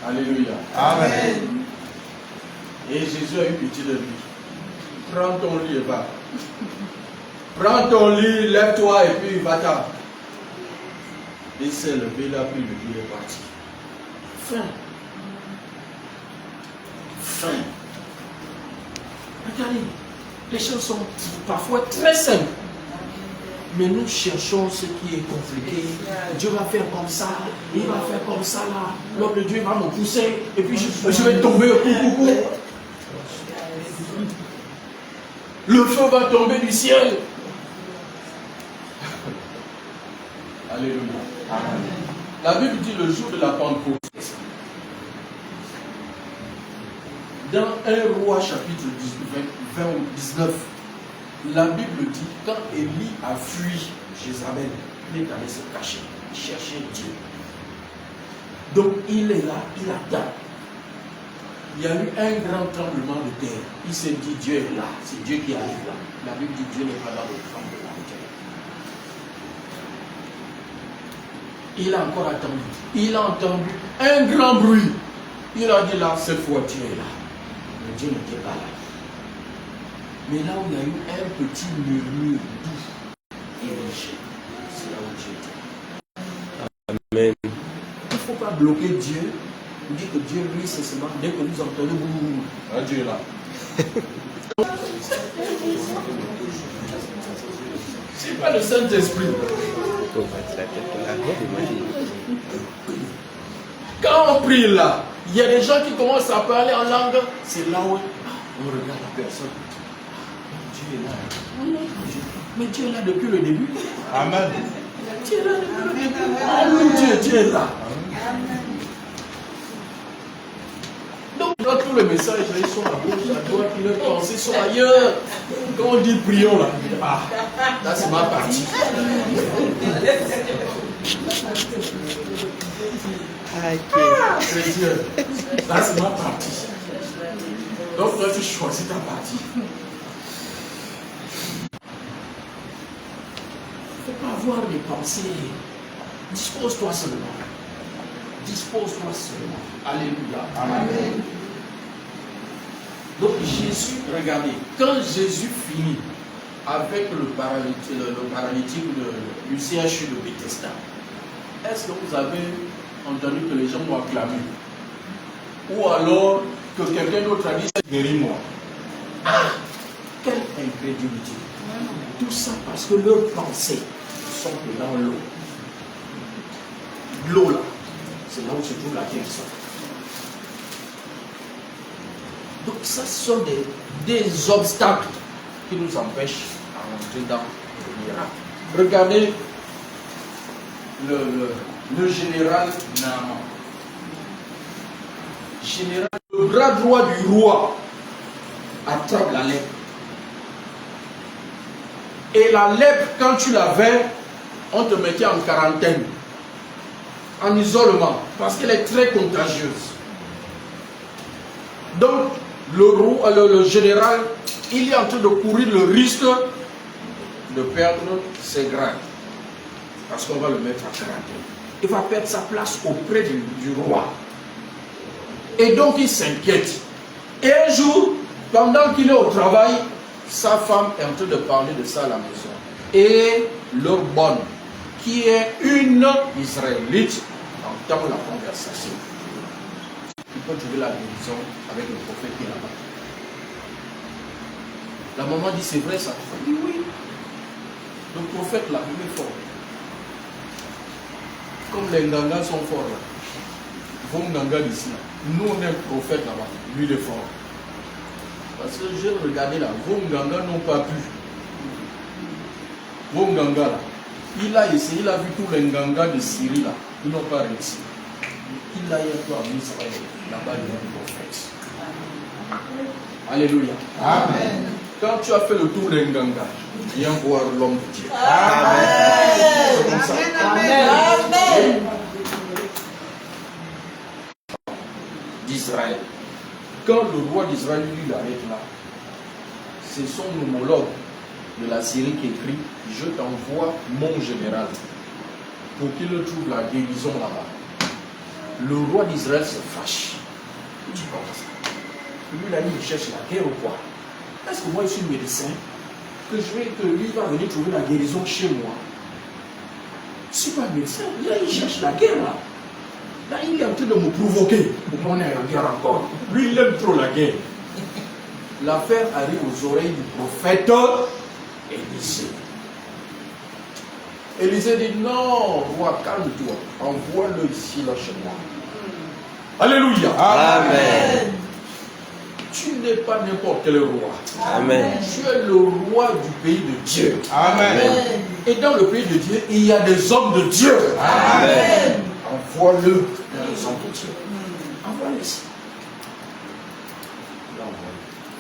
Alléluia. Amen. Et Jésus a eu pitié de lui. Prends ton lit et va. Prends ton lit, lève-toi et puis va-t'en. Il s'est levé, il a pris le lit, il est parti. Fin. Fin. Regardez, les choses sont parfois très simples. Mais nous cherchons ce qui est compliqué. Dieu va faire comme ça, il va faire comme ça là. L'homme de Dieu va me pousser et puis je vais tomber au coup. Le feu va tomber du ciel. Alléluia. Amen. La Bible dit le jour de la Pentecôte. Dans 1 Roi chapitre 19, la Bible dit quand Élie a fui Jézabel, il est allé se cacher, chercher Dieu. Donc il est là, il attend. Il y a eu un grand tremblement de terre. Il s'est dit Dieu est là, c'est Dieu qui arrive là. La Bible dit Dieu n'est pas dans le tremblement de terre. Il a encore attendu. Il a entendu un grand bruit. Il a dit là, cette fois Dieu est là. Mais Dieu n'était pas là. Mais là où il y a eu un petit murmure doux et léger, c'est là où Dieu était. Amen. Il ne faut pas bloquer Dieu. Vous dites que Dieu, lui, c'est seulement dès que nous entendons boum, Dieu est là. C'est pas le Saint-Esprit. Quand on prie là, il y a des gens qui commencent à parler en langue. C'est là où on regarde la personne. Dieu est là. Mais Dieu est là depuis le début. Amen. Dieu est là depuis le début. Oh, Dieu est là. Donc, dans tous les messages, ils sont à gauche, à droite, leurs pensées sont ailleurs. Quand on dit prions là, là c'est ma partie. Chrétien, là c'est ma partie. Donc toi tu choisis ta partie. Il ne faut pas avoir des pensées. Dispose-toi seulement. Dispose-toi seulement. Alléluia. Amen. Donc Jésus, regardez, quand Jésus finit avec le paralytique du CHU de Bethesda, est-ce que vous avez entendu que les gens m'ont acclamé? Ou alors que quelqu'un d'autre a dit guéris-moi? Ah! Quelle incrédulité! Tout ça parce que leurs pensées sont dans l'eau. L'eau là, c'est là où se trouve la guérison. Donc ça ce sont des obstacles qui nous empêchent d'entrer dans le miracle. Regardez le général Naaman. Le bras droit du roi attrape la lèpre. Et la lèpre, quand tu l'avais, on te mettait en quarantaine, en isolement, parce qu'elle est très contagieuse. Donc, le général, il est en train de courir le risque de perdre ses grades. Parce qu'on va le mettre en quarantaine. Il va perdre sa place auprès du roi. Et donc, il s'inquiète. Et un jour, pendant qu'il est au travail, sa femme est en train de parler de ça à la maison. Et leur bonne, qui est une Israélite, entend la conversation. Il peut trouver la guérison avec le prophète qui est là-bas. La maman dit, c'est vrai ça? Il dit oui. Le prophète là, il est fort. Comme les Ngangas sont forts là. Vos Ngangas d'ici là. Nous on est un prophète là-bas. Lui il est fort. Parce que j'ai regardé là, vos Ngangas n'ont pas pu. Vos Ngangas là. Il a essayé, il a vu tous les Ngangas de Syrie là. Ils n'ont pas réussi. Il a eu un peu en Israël. Là-bas il y a un prophète. Alléluia. Amen. Quand tu as fait le tour des Ngangas, viens voir l'homme de Dieu. Amen. C'est comme ça. Amen. Amen. D'Israël. Quand le roi d'Israël lui l'arrête là, c'est son homologue de la Syrie qui écrit, je t'envoie mon général pour qu'il trouve la guérison là-bas. Le roi d'Israël se fâche. Il dit comment ça? Lui là, il cherche la guerre ou quoi? Est-ce que moi je suis médecin? Que lui va venir trouver la guérison chez moi? Je ne suis pas médecin. Là, il cherche la guerre là. Là, il est en train de me provoquer pour qu'on ait la guerre encore. Lui, il aime trop la guerre. L'affaire arrive aux oreilles du prophète Élisée. Élisée dit, non, roi, calme-toi. Envoie-le ici, là, chez moi. Alléluia. Amen. Tu n'es pas n'importe quel roi. Amen. Tu es le roi du pays de Dieu. Amen. Et dans le pays de Dieu, il y a des hommes de Dieu. Amen. Envoie-le dans les hommes de Dieu. Envoie-le ici.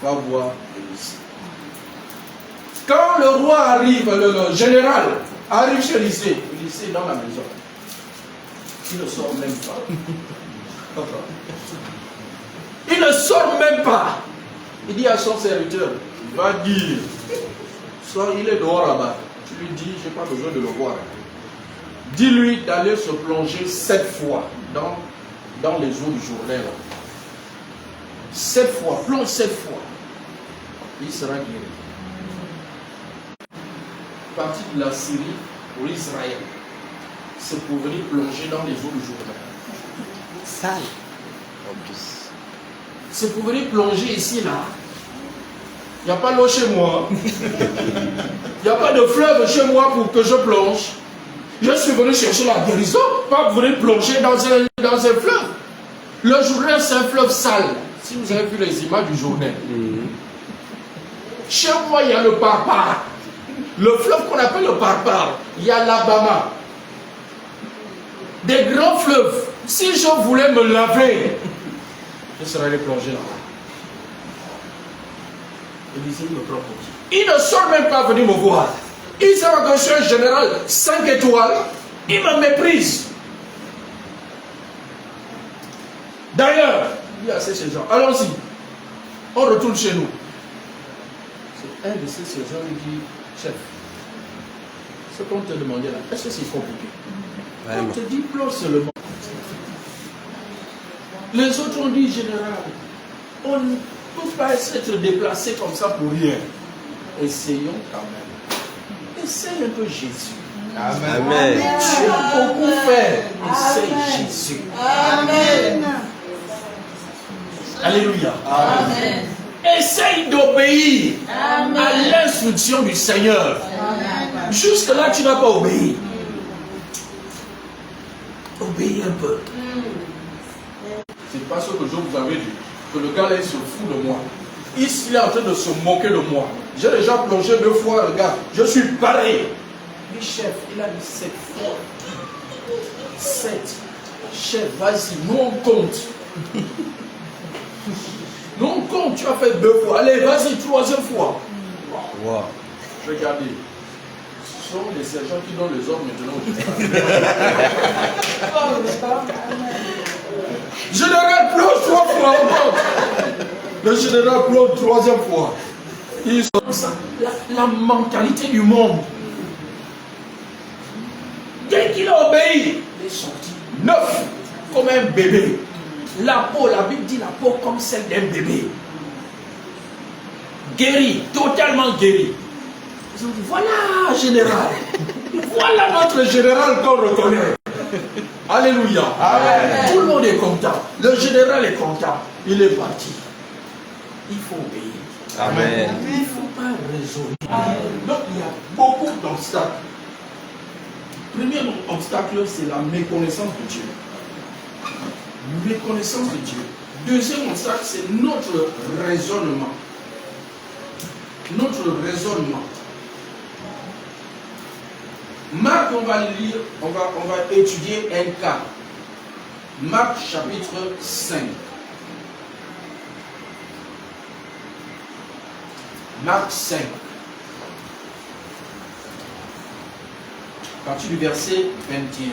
Va voir Élisée. Quand le roi arrive, le général arrive chez Élisée, Élisée est dans la maison. Il ne sort même pas. Il ne sort même pas. Il dit à son serviteur, va dire, il est dehors là-bas. Tu lui dis, je n'ai pas besoin de le voir. Dis-lui d'aller se plonger 7 fois dans les eaux du Jourdain. 7 fois, plonge 7 fois. Il sera guéri. Parti de la Syrie pour Israël, c'est pour venir plonger dans les eaux du Jourdain. Sale. En plus. C'est pour venir plonger ici, là. Il n'y a pas d'eau chez moi. Il n'y a pas de fleuve chez moi pour que je plonge. Je suis venu chercher la guérison, pas pour venir plonger dans un fleuve. Le Jourdain, c'est un fleuve sale. Si vous avez vu les images du Jourdain. Chez moi, il y a le Parpar. Le fleuve qu'on appelle le Parpar, il y a l'Alabama. Des grands fleuves. Si je voulais me laver, je serais allé plonger là-bas. Élisée me prend pour qui? Il ne sort même pas venir me voir. Il saura que je suis un général 5 étoiles. Il me méprise. D'ailleurs, il y a ces gens. Allons-y. On retourne chez nous. C'est un de ces sergents qui dit, chef, ce qu'on te demandait là, est-ce que c'est compliqué? On te dit, plonge seulement. Les autres ont dit, général, on ne peut pas être déplacé comme ça pour rien. essayons quand même. Essaye un peu Jésus. Amen. Tu as beaucoup fait. Essaye Jésus. Amen. Alléluia. Amen. Essaye d'obéir Amen. à l'instruction du Seigneur. Jusque-là, tu n'as pas obéi. Obéis un peu. C'est pas ce que je vous avais dit. Que le gars là, il se fout de moi. Il est en train de se moquer de moi. J'ai déjà plongé 2 fois, regarde. Je suis pareil. Le chef, il a dit 7 fois. 7. Chef, vas-y, nous on compte. Nous on compte, tu as fait 2 fois. Allez, vas-y, 3e fois. Wow. Regardez. Ce sont les sergents qui donnent les ordres maintenant. Général plonge 3 fois encore. Le général plonge 3e fois. Ils sont comme ça. La mentalité du monde. Dès qu'il a obéi, il est sorti neuf, comme un bébé. La peau, la Bible dit la peau comme celle d'un bébé. Guéri, totalement guéri. Ils ont dit, voilà, général. Voilà notre général qu'on reconnaît. Alléluia. Amen. Tout le monde est content. Le général est content. Il est parti. Il faut obéir. Amen. Il ne faut pas raisonner. Donc il y a beaucoup d'obstacles. Premier obstacle, c'est la méconnaissance de Dieu. Méconnaissance de Dieu. Deuxième obstacle, c'est notre raisonnement. Notre raisonnement. Marc, on va lire, on va étudier un cas. Marc chapitre 5. Marc 5. À partir du verset 21.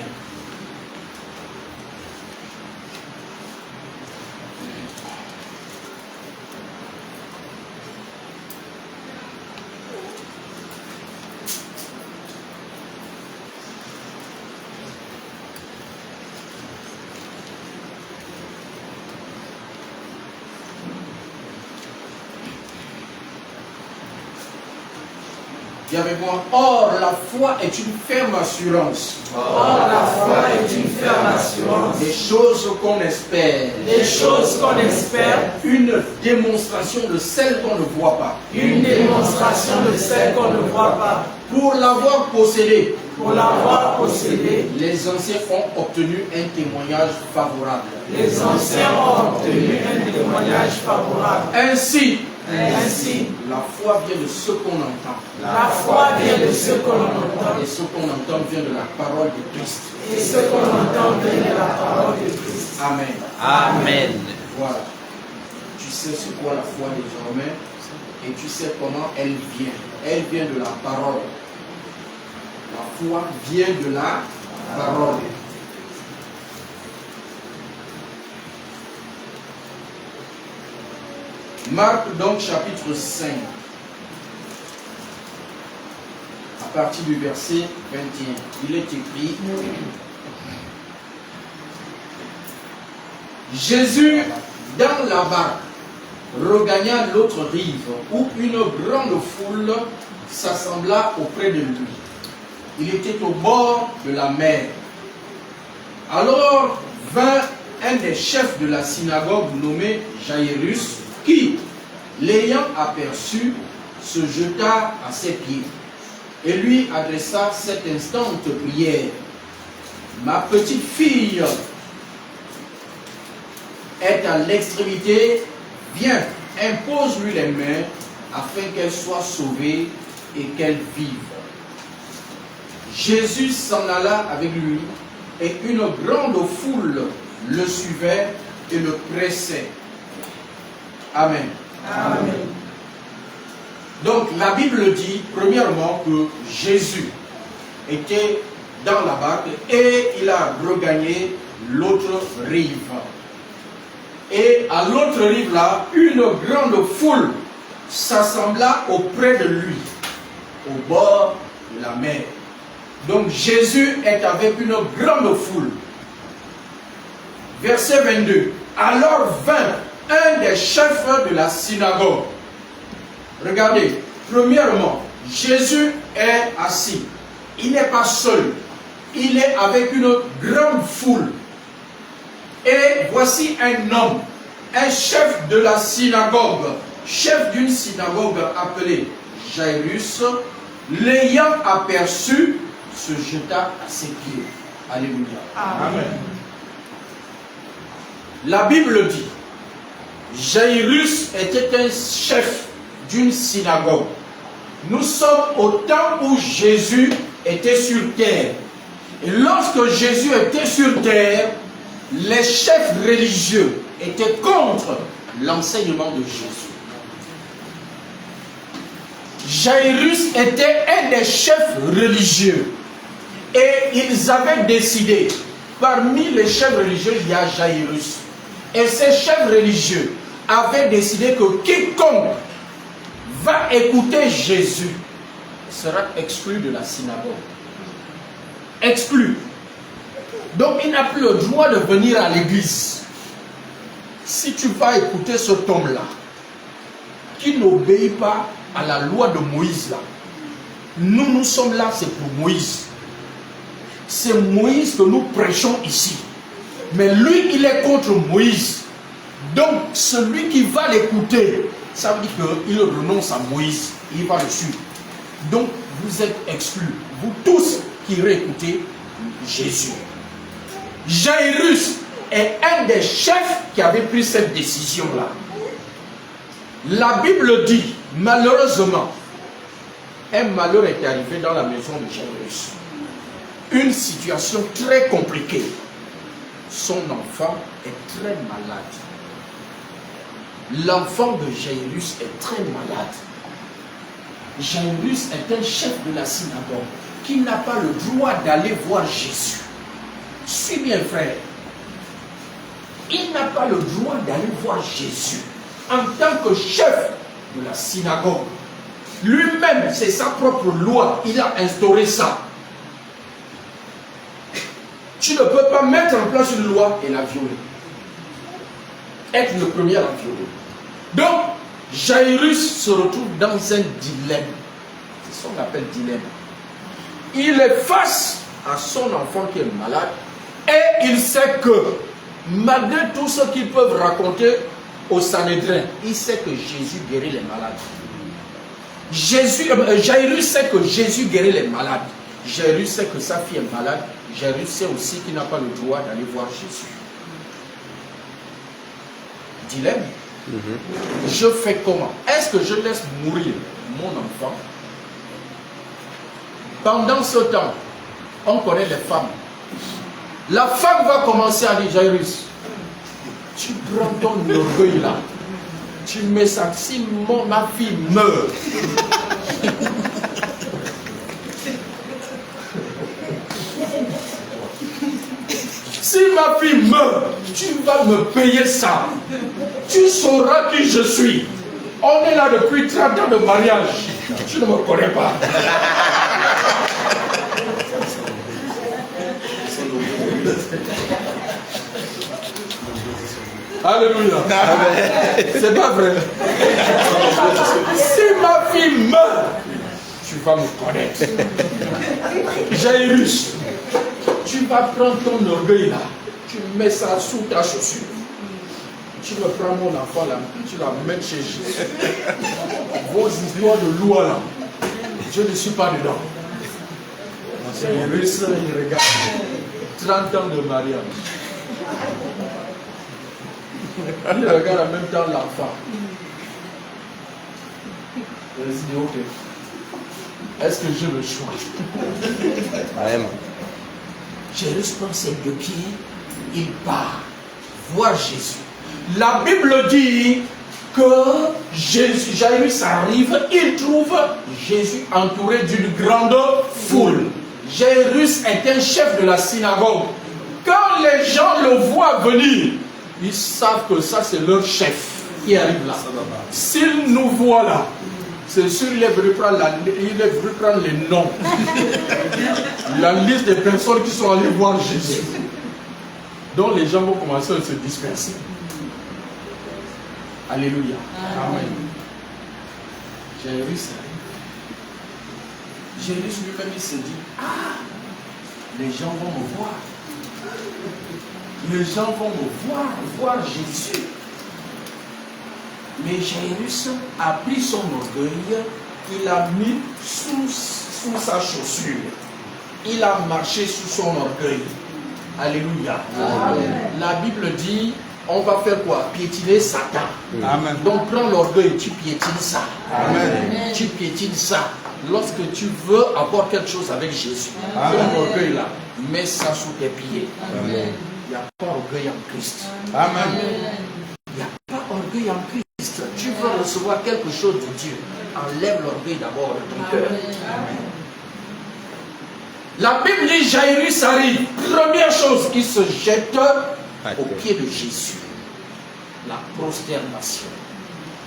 Dis avec moi, or la foi est une ferme assurance. Or la foi est une ferme assurance. Des choses qu'on espère. Des choses qu'on espère. Une démonstration de celles qu'on ne voit pas. Une démonstration de celles qu'on ne voit pas. Pour l'avoir possédé, Pour l'avoir possédé, les anciens ont obtenu un témoignage favorable. les anciens ont obtenu un témoignage favorable. Ainsi, Ainsi, la foi vient de ce qu'on entend. la foi vient de ce qu'on entend. Et ce qu'on entend vient de la parole de Christ. Et ce qu'on entend vient de la parole de Christ. Amen. Amen. Voilà. Tu sais c'est quoi la foi désormais et tu sais comment elle vient. Elle vient de la parole. La foi vient de la parole. Marc donc chapitre 5. À partir du verset 21. Il est écrit. Jésus, dans la barque, regagna l'autre rive, où une grande foule s'assembla auprès de lui. Il était au bord de la mer. Alors vint un des chefs de la synagogue nommé Jairus, qui, l'ayant aperçu, se jeta à ses pieds et lui adressa cette instante prière. Ma petite fille est à l'extrémité, viens, impose-lui les mains afin qu'elle soit sauvée et qu'elle vive. Jésus s'en alla avec lui et une grande foule le suivait et le pressait. Amen. Amen. Donc la Bible dit premièrement que Jésus était dans la barque et il a regagné l'autre rive. Et à l'autre rive là, une grande foule s'assembla auprès de lui, au bord de la mer. Donc Jésus est avec une grande foule. Verset 22. Alors vint un des chefs de la synagogue. Regardez, Premièrement, Jésus est assis. Il n'est pas seul. Il est avec une grande foule. Et voici un homme, un chef de la synagogue, chef d'une synagogue appelée Jairus, l'ayant aperçu, se jeta à ses pieds. Alléluia. Amen. La Bible dit, Jairus était un chef d'une synagogue. Nous sommes au temps où Jésus était sur terre. Et lorsque Jésus était sur terre, les chefs religieux étaient contre l'enseignement de Jésus. Jairus était un des chefs religieux. Et ils avaient décidé, parmi les chefs religieux, il y a Jairus. Et ces chefs religieux avaient décidé que quiconque va écouter Jésus sera exclu de la synagogue. Exclu. Donc il n'a plus le droit de venir à l'église. Si tu vas écouter cet homme-là, qui n'obéit pas à la loi de Moïse là, nous sommes là, c'est pour Moïse. C'est Moïse que nous prêchons ici. Mais lui, il est contre Moïse. Donc, celui qui va l'écouter, ça veut dire qu'il renonce à Moïse. Il va le suivre. Donc, vous êtes exclus. Vous tous qui réécoutez Jésus. Jairus est un des chefs qui avait pris cette décision-là. La Bible dit, malheureusement, un malheur est arrivé dans la maison de Jairus. Une situation très compliquée. Son enfant est très malade. L'enfant de Jairus est très malade. Jairus est un chef de la synagogue qui n'a pas le droit d'aller voir Jésus. Suis bien, frère. Il n'a pas le droit d'aller voir Jésus en tant que chef de la synagogue. Lui-même, c'est sa propre loi. Il a instauré ça. Tu ne peux pas mettre en place une loi et la violer. Être le premier à la violer. Donc, Jairus se retrouve dans un dilemme. C'est ce qu'on appelle dilemme. Il est face à son enfant qui est malade et il sait que, malgré tout ce qu'ils peuvent raconter au Sanhédrin, il sait que Jésus guérit les malades. Jairus sait que Jésus guérit les malades. Jairus sait que sa fille est malade. Jairus sait aussi qu'il n'a pas le droit d'aller voir Jésus. Dilemme. Je fais comment? Est-ce que je laisse mourir mon enfant? Pendant ce temps, on connaît les femmes. La femme va commencer à dire, Jairus, tu prends ton orgueil là, tu mets ça, si ma fille meurt, si ma fille meurt, tu vas me payer ça. Tu sauras qui je suis. On est là depuis 30 ans de mariage. Tu ne me connais pas. Alléluia. C'est pas vrai. Si ma fille meurt, tu vas me connaître. Jairus, tu vas prendre ton orgueil là, tu mets ça sous ta chaussure. Tu me prends mon enfant là, tu la mets chez Jésus. Vos histoires de loi là, je ne suis pas dedans. Jairus, il regarde. 30 ans de mariage. Il regarde en même temps l'enfant. Il se dit, ok. Est-ce que j'ai le choix? Jairus prend ses deux pieds, il part voir Jésus. La Bible dit que Jairus arrive, il trouve Jésus entouré d'une grande foule. Jairus est un chef de la synagogue. Quand les gens le voient venir, ils savent que ça c'est leur chef qui arrive là. S'il nous voit là, c'est sûr qu'il est venu prendre les noms. La liste des personnes qui sont allées voir Jésus. Donc les gens vont commencer à se disperser. Alléluia. Amen. Jairus arrive. Jairus lui-même, il se dit, ah, les gens vont me voir. Les gens vont me voir Jésus. Mais Jairus a pris son orgueil, il l'a mis sous sa chaussure. Il a marché sous son orgueil. Alléluia. Amen. La Bible dit, on va faire quoi? Piétiner Satan. Amen. Donc prends l'orgueil, tu piétines ça. Amen. Tu piétines ça. Lorsque tu veux avoir quelque chose avec Jésus, ton orgueil là, mets ça sous tes pieds. Amen. Il n'y a pas orgueil en Christ. Amen. Il n'y a pas orgueil en Christ. Tu veux recevoir quelque chose de Dieu. Enlève l'orgueil d'abord de ton cœur. Amen. La Bible dit Jairus arrive. Première chose, il se jette au pied de Jésus. La prosternation.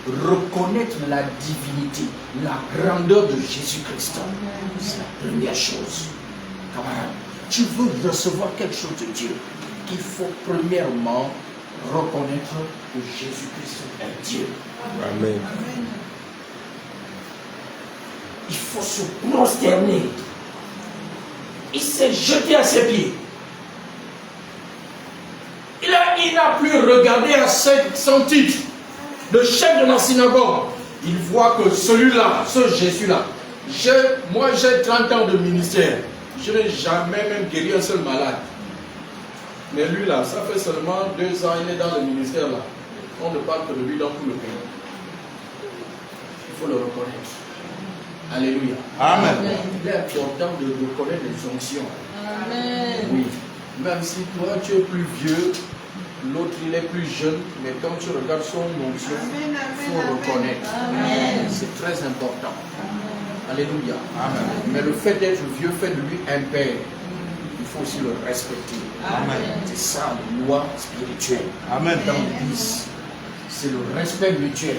Reconnaître la divinité, la grandeur de Jésus-Christ. C'est la première chose. Camarade, tu veux recevoir quelque chose de Dieu. Il faut premièrement reconnaître que Jésus-Christ est Dieu. Amen. Il faut se prosterner. Il s'est jeté à ses pieds. Il n'a plus regardé à son titre de chef de la synagogue. Il voit que celui-là, ce Jésus-là, moi j'ai 30 ans de ministère. Je n'ai jamais même guéri un seul malade. Mais lui là, ça fait seulement 2 ans, il est dans le ministère là. On ne parle que de lui dans tout le pays. Il faut le reconnaître. Alléluia. Amen. Il est important de reconnaître les onctions. Amen. Oui. Même si toi tu es plus vieux, l'autre il est plus jeune, mais quand tu regardes son onction, il faut reconnaître. C'est très important. Amen. Alléluia. Amen. Mais le fait d'être vieux fait de lui un père. Il faut aussi le respecter. Amen. C'est ça la loi spirituelle. Amen. Dans l'Église, c'est le respect mutuel.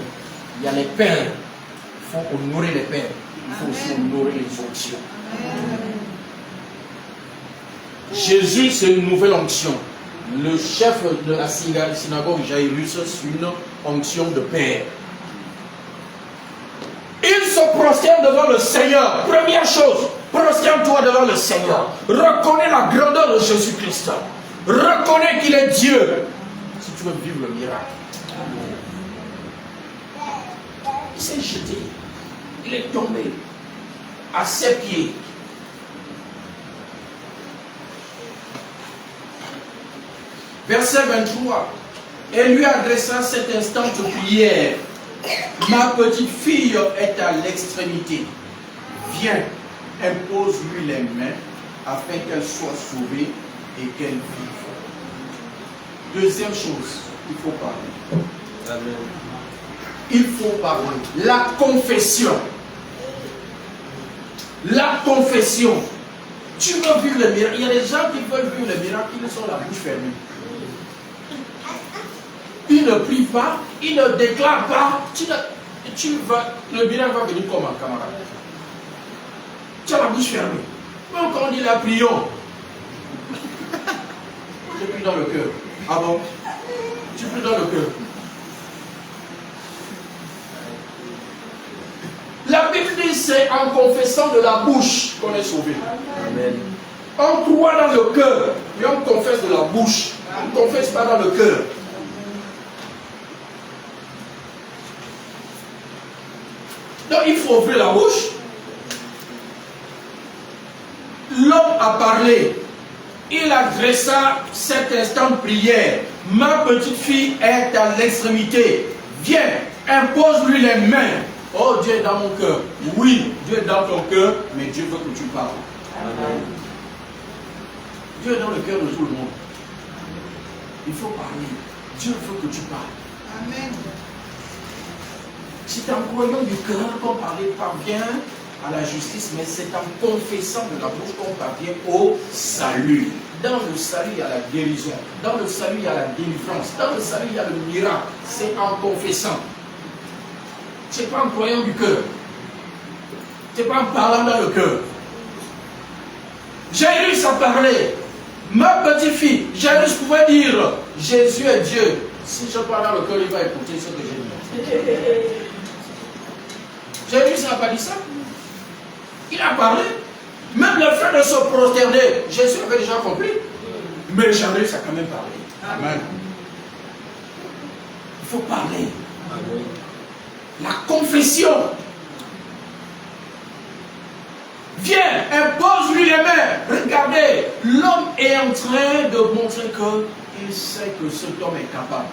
Il y a les pères. Il faut honorer les pères. Il faut aussi honorer les onctions. Jésus, c'est une nouvelle onction. Le chef de la synagogue Jairus, c'est une onction de père. Il se prosterne devant le Seigneur. Première chose, prosterne-toi devant le Seigneur. Reconnais la grandeur de Jésus-Christ. Reconnais qu'il est Dieu. Si tu veux vivre le miracle. Il s'est jeté. Il est tombé à ses pieds. Verset 23. Et lui adressa cet instant de prière. Ma petite fille est à l'extrémité. Viens, impose-lui les mains afin qu'elle soit sauvée et qu'elle vive. Deuxième chose, il faut parler. Amen. Il faut parler. La confession. La confession. Tu veux vivre le miracle. Il y a des gens qui veulent vivre le miracle, ils sont la bouche fermée. Ils ne prient pas, ils ne déclarent pas. Le miracle va venir comment, camarade? Tu as la bouche fermée. Même quand on dit la prions, tu pries dans le cœur. Ah bon? Tu pries dans le cœur. La Bible dit c'est en confessant de la bouche qu'on est sauvé. Amen. On croit dans le cœur, mais on confesse de la bouche. On ne confesse pas dans le cœur. Donc il faut ouvrir la bouche. L'homme a parlé. Il adressa cet instant de prière. Ma petite fille est à l'extrémité. Viens, impose-lui les mains. Oh, Dieu est dans mon cœur. Oui, Dieu est dans ton cœur, mais Dieu veut que tu parles. Amen. Dieu est dans le cœur de tout le monde. Il faut parler. Dieu veut que tu parles. Amen. C'est en croyant du cœur qu'on parvient à la justice, mais c'est en confessant de la bouche qu'on parvient au salut. Dans le salut, il y a la guérison. Dans le salut, il y a la délivrance. Dans le salut, il y a le miracle. C'est en confessant. Ce n'est pas en croyant du cœur. Ce n'est pas en parlant dans le cœur. Jairus a parlé. Ma petite fille, Jairus pouvait dire Jésus est Dieu. Si je parle dans le cœur, il va écouter ce que j'ai dit. Jairus n'a pas dit ça. Il a parlé. Même le fait de se prosterner, Jésus avait déjà compris. Mais Jairus a quand même parlé. Amen. Il faut parler. Amen. La confession. Viens, impose-lui les mains. Regardez, l'homme est en train de montrer qu'il sait que cet homme est capable.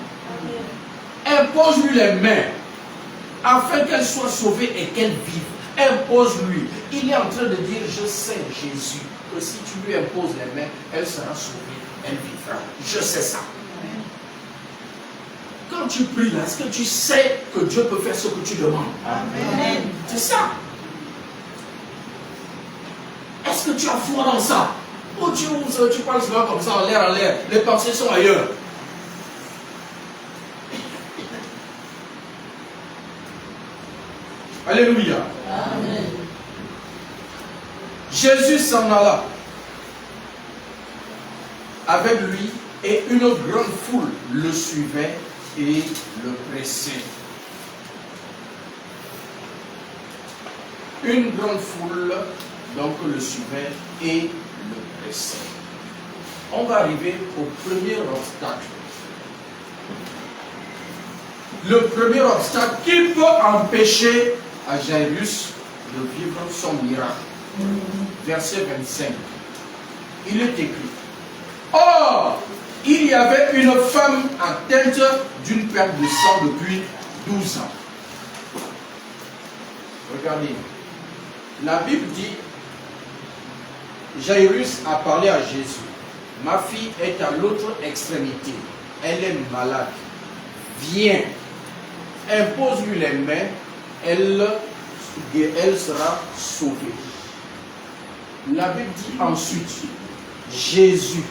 Impose-lui les mains afin qu'elle soit sauvée et qu'elle vive. Impose-lui. Il est en train de dire, je sais, Jésus, que si tu lui imposes les mains, elle sera sauvée, elle vivra. Je sais ça. Quand tu pries là, est-ce que tu sais que Dieu peut faire ce que tu demandes? Amen. C'est ça. Est-ce que tu as foi dans ça? Oh Dieu, tu parles souvent comme ça, en l'air, les pensées sont ailleurs. Alléluia. Amen. Jésus s'en alla avec lui et une grande foule le suivait et le pressait. Une grande foule donc le suivait et le pressait. On va arriver au premier obstacle. Le premier obstacle qui peut empêcher à Jairus de vivre son miracle. Verset 25. Il est écrit: Or, il y avait une femme atteinte d'une perte de sang depuis 12 ans. Regardez. La Bible dit, Jairus a parlé à Jésus. Ma fille est à l'autre extrémité. Elle est malade. Viens. Impose-lui les mains. Elle sera sauvée. La Bible dit ensuite, Jésus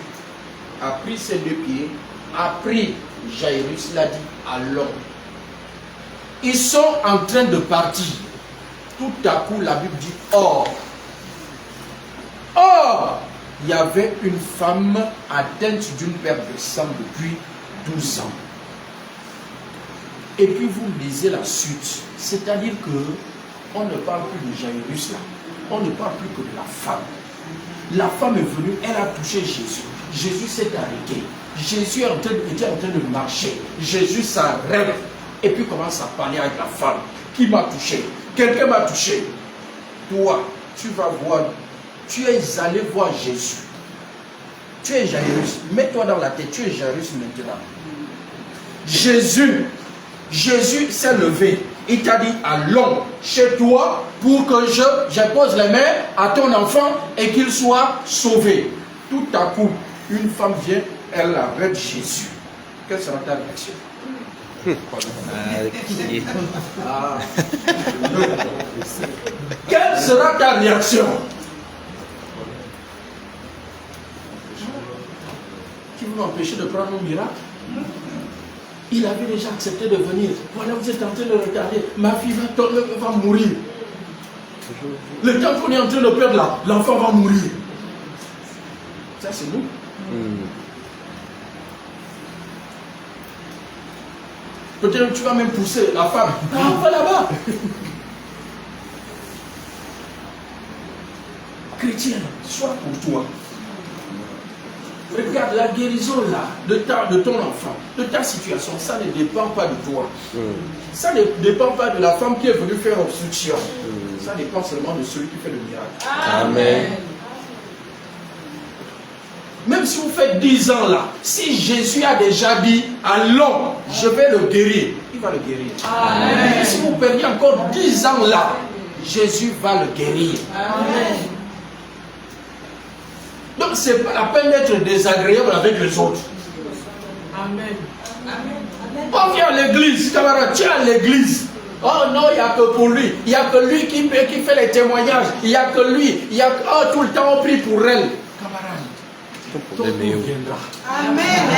a pris ses deux pieds, a pris Jairus, l'a dit, allons. Ils sont en train de partir. Tout à coup, la Bible dit, or, il y avait une femme atteinte d'une perte de sang depuis 12 ans. Et puis vous lisez la suite, c'est-à-dire que on ne parle plus de Jairus là, on ne parle plus que de la femme. La femme est venue, elle a touché Jésus. Jésus s'est arrêté. Jésus était en train de marcher. Jésus s'arrête et puis commence à parler avec la femme. Qui m'a touché? Quelqu'un m'a touché. Toi, tu vas voir, tu es allé voir Jésus. Tu es Jairus. Mets-toi dans la tête, tu es Jairus maintenant. Jésus s'est levé. Il t'a dit, allons chez toi pour que j'impose les mains à ton enfant et qu'il soit sauvé. Tout à coup, une femme vient, elle arrête Jésus. Quelle sera ta réaction? Quelle sera ta réaction? Qui vous empêchez de prendre un miracle? Il avait déjà accepté de venir. Voilà, vous êtes en train de regarder. Ma fille va mourir. Le temps qu'on est en train de perdre là, l'enfant va mourir. Ça, c'est nous. Peut-être que tu vas même pousser la femme. Ah, va là-bas. Chrétien, sois pour toi. Regarde la guérison là, de ton enfant, de ta situation, ça ne dépend pas de toi. Ça ne dépend pas de la femme qui est venue faire obstruction. Ça dépend seulement de celui qui fait le miracle. Amen. Même si vous faites 10 ans là, si Jésus a déjà dit, allons, je vais le guérir, il va le guérir. Amen. Si vous perdiez encore 10 ans là, Jésus va le guérir. Amen. Donc ce n'est pas la peine d'être désagréable avec les autres. Amen. On vient à l'église, camarade, tu es à l'église. Oh non, il n'y a que pour lui. Il n'y a que lui qui fait les témoignages. Il n'y a que lui. Tout le temps on prie pour elle. Camarade, ton tour viendra. Amen.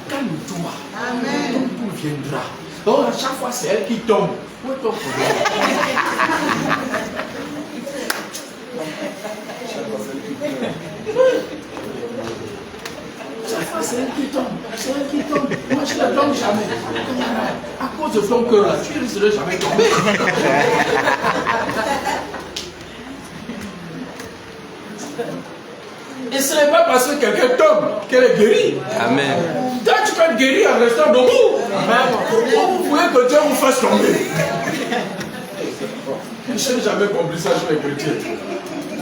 Calme-toi. Amen. Ton tour viendra. Oh, à chaque fois c'est elle qui tombe. Où est ton problème? Chaque fois c'est elle qui tombe. C'est elle qui tombe. Moi je ne la tombe jamais. À cause de ton cœur là, tu risques de jamais tomber. Et ce n'est pas parce que quelqu'un tombe qu'elle est guérie. Amen. Toi, tu peux être guéri en restant debout. Vous voulez que Dieu vous fasse tomber. Je n'ai jamais compris ça chez les chrétiens.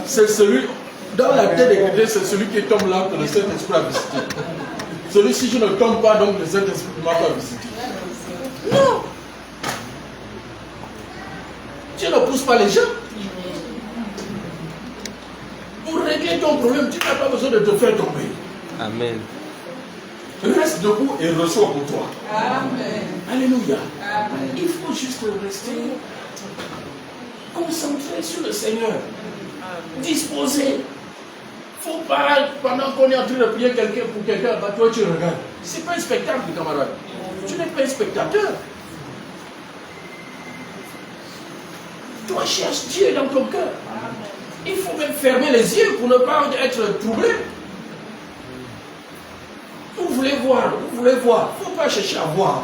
C'est celui, dans la tête des chrétiens, c'est celui qui tombe là que le Saint-Esprit a visité. Celui, si je ne tombe pas, donc le Saint-Esprit ne m'a pas visité. Non. Dieu ne pousse pas les gens. Pour régler ton problème, tu n'as pas besoin de te faire tomber. Amen. Reste debout et reçois pour toi. Amen. Alléluia. Amen. Il faut juste rester concentré sur le Seigneur. Disposé. Il ne faut pas, pendant qu'on est en train de prier pour quelqu'un, bah toi tu regardes. Ce n'est pas un spectacle, camarade. Tu n'es pas un spectateur. Toi cherche Dieu dans ton cœur. Il faut même fermer les yeux pour ne pas être troublé. Vous voulez voir, vous voulez voir. Il ne faut pas chercher à voir.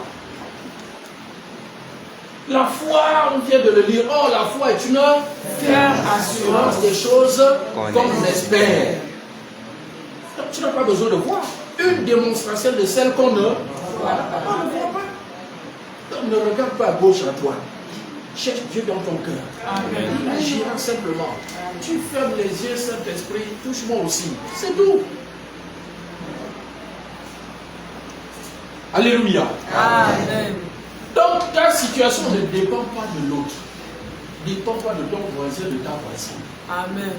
La foi, on vient de le dire, oh la foi est une ferme assurance des choses qu'on espère. Donc tu n'as pas besoin de voir. Une démonstration de celle qu'on ne voit pas. Donc ne regarde pas à gauche, à droite. Cherche Dieu dans ton cœur. Amen. Il agira simplement. Tu fermes les yeux, Saint-Esprit, touche-moi aussi. C'est tout. Alléluia. Amen. Donc ta situation ne dépend pas de l'autre. Ne dépend pas de ton voisin, de ta voisine. Amen.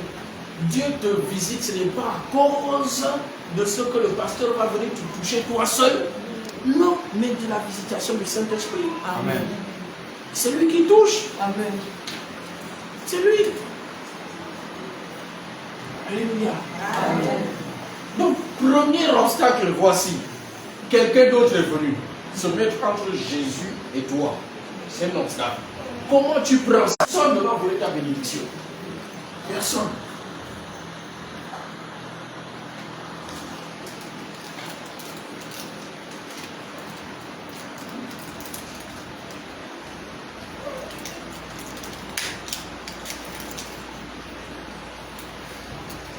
Dieu te visite, ce n'est pas à cause de ce que le pasteur va venir te toucher toi seul. Non, mais de la visitation du Saint-Esprit. Amen. C'est lui qui touche. Amen. C'est lui. Alléluia. Amen. Donc, premier obstacle, voici. Quelqu'un d'autre est venu se mettre entre Jésus et toi. C'est un obstacle. Comment tu prends ça? Personne ne va voler ta bénédiction. Personne.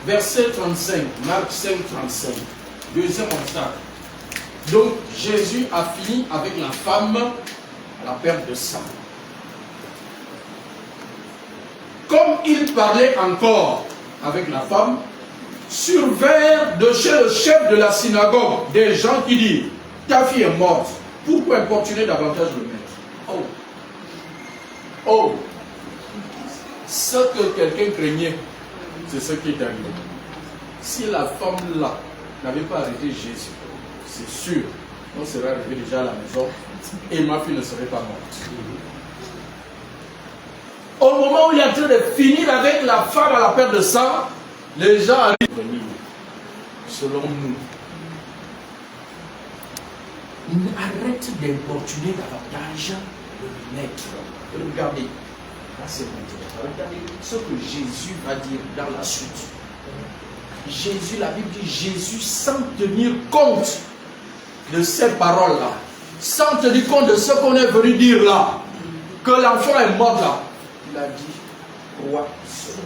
Verset 35, Marc 5, 35. Deuxième obstacle. Donc, Jésus a fini avec la femme à la perte de sang. Comme il parlait encore avec la femme, survinrent de chez le chef de la synagogue des gens qui disent, ta fille est morte, pourquoi importuner davantage le maître? Oh! Oh! Ce que quelqu'un craignait, c'est ce qui est arrivé. Si la femme là n'avait pas arrêté Jésus, c'est sûr, on serait arrivé déjà à la maison et ma fille ne serait pas morte. Au moment où il est en train de finir avec la femme à la perte de sang, les gens arrivent venir. Selon nous, arrête d'importuner davantage le maître. Regardez, là c'est maintenant. Regardez ce que Jésus va dire dans la suite. Jésus, la Bible dit Jésus, sans tenir compte de ces paroles-là, sans tenir compte de ce qu'on est venu dire là, que l'enfant est mort là, il a dit, crois seulement.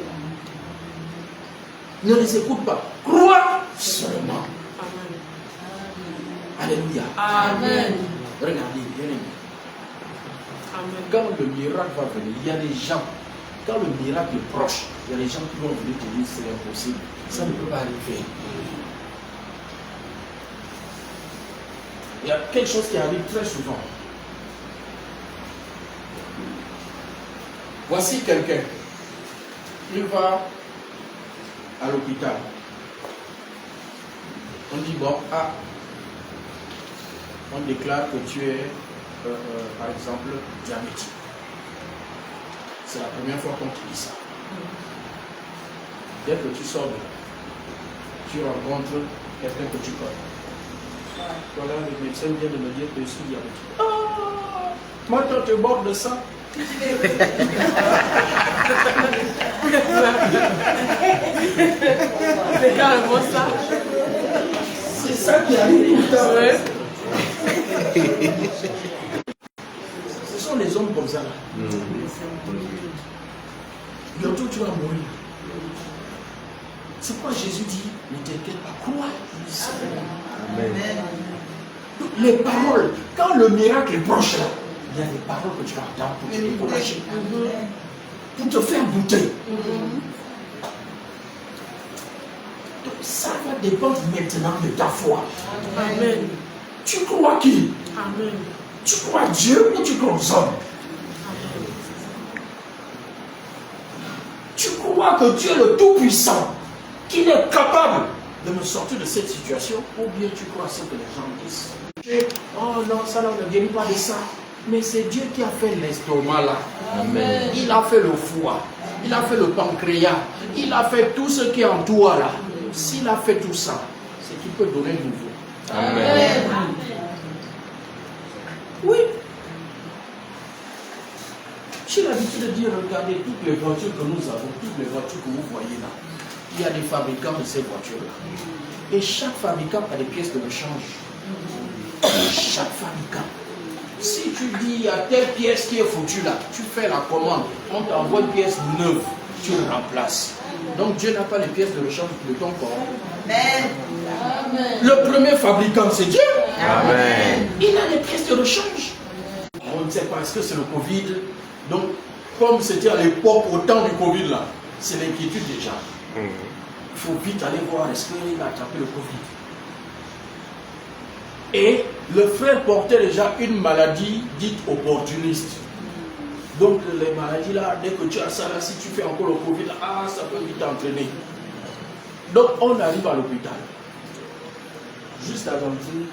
Ne les écoute pas, crois seulement. Alléluia. Amen. Regardez, bien aimé. Amen. Quand le miracle va venir, il y a des gens, quand le miracle est proche, il y a des gens qui vont venir te dire c'est impossible. Ça ne peut pas arriver. Il y a quelque chose qui arrive très souvent. Voici quelqu'un. Il va à l'hôpital. On dit bon, on déclare que tu es, par exemple, diabétique. C'est la première fois qu'on te dit ça. Dès que tu sors de là, tu rencontres quelqu'un que tu connais. Voilà, le médecin vient de me dire que je suis diabétique. Ah, moi, quand tu es mort de ça. C'est carrément ça. C'est ça qui arrive. Ce sont les hommes comme ça là. Bientôt tu vas mourir. C'est quoi Jésus dit? Ne t'inquiète pas, crois. Amen. Donc, les paroles, quand le miracle est proche là, il y a des paroles que tu vas entendre pour te décourager, pour te faire douter. Donc ça va dépendre maintenant de ta foi. Amen. Tu crois qui? Amen. Tu crois Dieu ou tu crois aux hommes? Tu crois que Dieu est le Tout-Puissant, qu'il est capable de me sortir de cette situation, ou bien tu crois ce que les gens disent? Oh non, ça là, on ne guérit pas de ça. Mais c'est Dieu qui a fait l'estomac là. Amen. Il a fait le foie, il a fait le pancréas, il a fait tout ce qui est en toi là. S'il a fait tout ça, c'est qu'il peut donner nouveau. Amen. Oui. J'ai l'habitude de dire, regardez toutes les voitures que nous avons, toutes les voitures que vous voyez là. Il y a des fabricants de ces voitures-là. Et chaque fabricant a des pièces de rechange. Chaque fabricant. Si tu dis, il y a telle pièce qui est foutue là, tu fais la commande, on t'envoie une pièce neuve, tu remplaces. Donc Dieu n'a pas les pièces de rechange de ton corps. Amen. Le premier fabricant, c'est Dieu. Amen. Il a les pièces de rechange. On ne sait pas, est-ce que c'est le Covid? Donc, comme c'était à l'époque, au temps du Covid là, c'est l'inquiétude déjà. Il faut vite aller voir, est-ce qu'il a attrapé le Covid? Et le frère portait déjà une maladie dite opportuniste. Donc les maladies là, dès que tu as ça là, si tu fais encore le Covid, ça peut vite t'entraîner. Donc on arrive à l'hôpital. Juste avant-hier,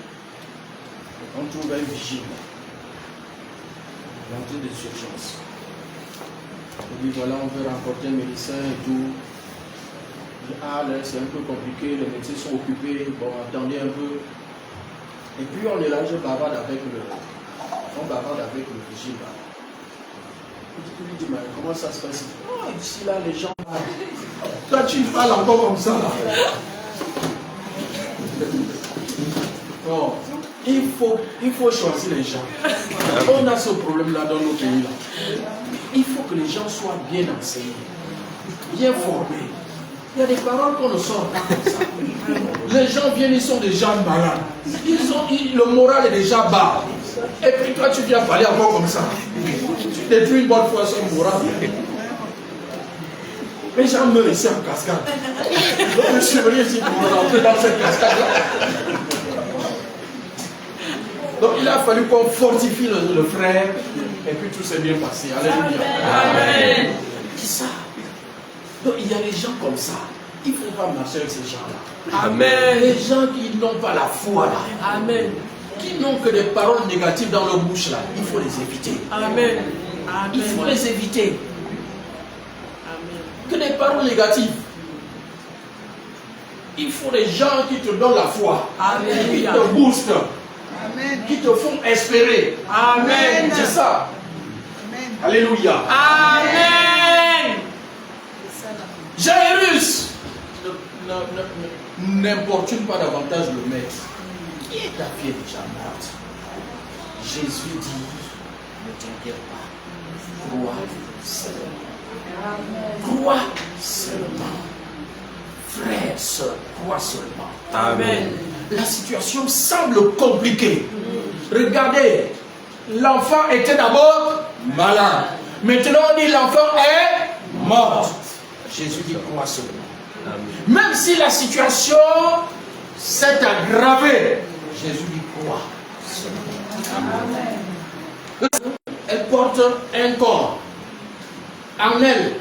on trouve un vigile. L'entrée des urgences. On dit voilà, on veut rencontrer un médecin et tout. Là c'est un peu compliqué, les médecins sont occupés, bon attendez un peu. Et puis on est là, je bavarde avec le vigile là. Il lui dit, mais comment ça se passe? Oh, ici là, les gens. Toi, tu parles encore comme ça là. Oh, il faut choisir les gens. On a ce problème-là dans nos pays là. Il faut que les gens soient bien enseignés, bien formés. Il y a des paroles qu'on ne sort pas comme ça. Les gens viennent, ils sont déjà malades. Le moral est déjà bas. Et puis toi, tu viens parler encore comme ça. Tu détruis une bonne fois son moral. Les gens meurent ici en cascade. Donc je suis venu ici pour rentrer dans cette cascade-là. Donc il a fallu qu'on fortifie le frère. Et puis tout s'est bien passé. Alléluia. Amen. C'est ça. Donc il y a des gens comme ça. Il ne faut pas marcher avec ces gens-là. Amen. Les gens qui n'ont pas la foi là. Amen. Qui n'ont que des paroles négatives dans leur bouche là. Il faut les éviter. Amen. Il faut les éviter. Que des paroles négatives. Il faut des gens qui te donnent la foi. Amen. Qui te boostent. Amen. Qui te font espérer. Amen. C'est ça. Amen. Alléluia. Amen. Jairus n'importune pas davantage le maître. Qui est ta fille déjà morte? Jésus dit, ne t'inquiète pas. Crois seulement. Crois seulement. Frère, sœur, crois seulement. Amen. La situation semble compliquée. Regardez, l'enfant était d'abord malade. Maintenant on dit l'enfant est mort. Jésus dit crois seulement. Même si la situation s'est aggravée, Jésus dit crois seulement. Elle porte un corps en elle.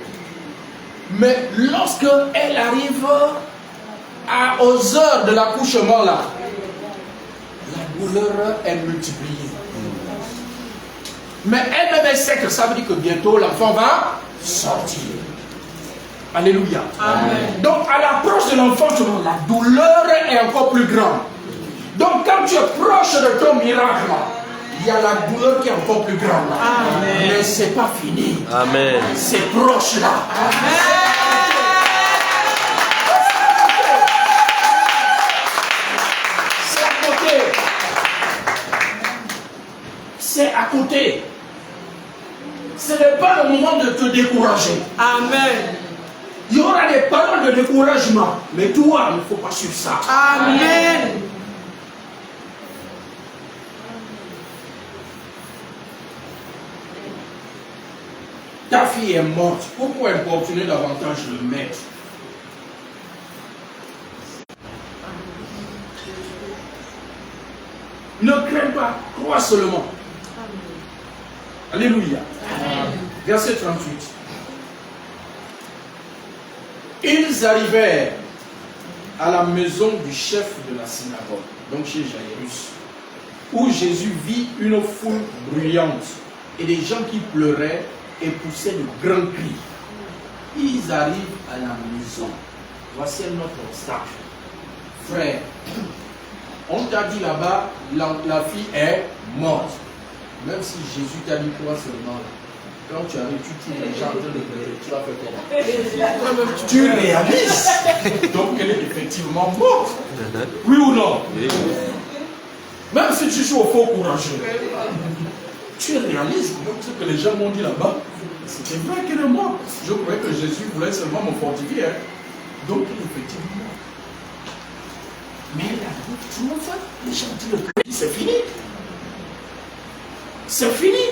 Mais lorsque elle arrive aux heures de l'accouchement là, la douleur est multipliée. Mais elle-même sait que ça veut dire que bientôt l'enfant va sortir. Alléluia. Amen. Donc à l'approche de l'enfant, la douleur est encore plus grande. Donc quand tu es proche de ton miracle, il y a la douleur qui est encore plus grande. Amen. Mais ce n'est pas fini. Amen. C'est proche là. Amen. C'est à côté. Ce n'est pas le moment de te décourager. Amen. Il y aura des paroles de découragement. Mais toi, il ne faut pas suivre ça. Amen. Ta fille est morte. Pourquoi importuner davantage le maître? Ne crains pas, crois seulement. Alléluia. Verset 38. Ils arrivèrent à la maison du chef de la synagogue, donc chez Jairus, où Jésus vit une foule bruyante et des gens qui pleuraient et poussaient de grands cris. Ils arrivent à la maison. Voici notre obstacle. Frère, on t'a dit là-bas, la fille est morte. Même si Jésus t'a dit quoi seulement, quand tu arrives, tu trouves les gens en train de pleurer, tu vas faire comment? Tu réalises donc qu'elle est effectivement morte. Oui ou non? Même si tu suis au faux courageux, tu réalises donc ce que les gens m'ont dit là-bas. C'était vrai qu'elle est morte. Je croyais que Jésus voulait seulement me fortifier. Donc elle est effectivement morte. Mais elle arrive, tout le monde fait. Les gens disent le prix, c'est fini. C'est fini.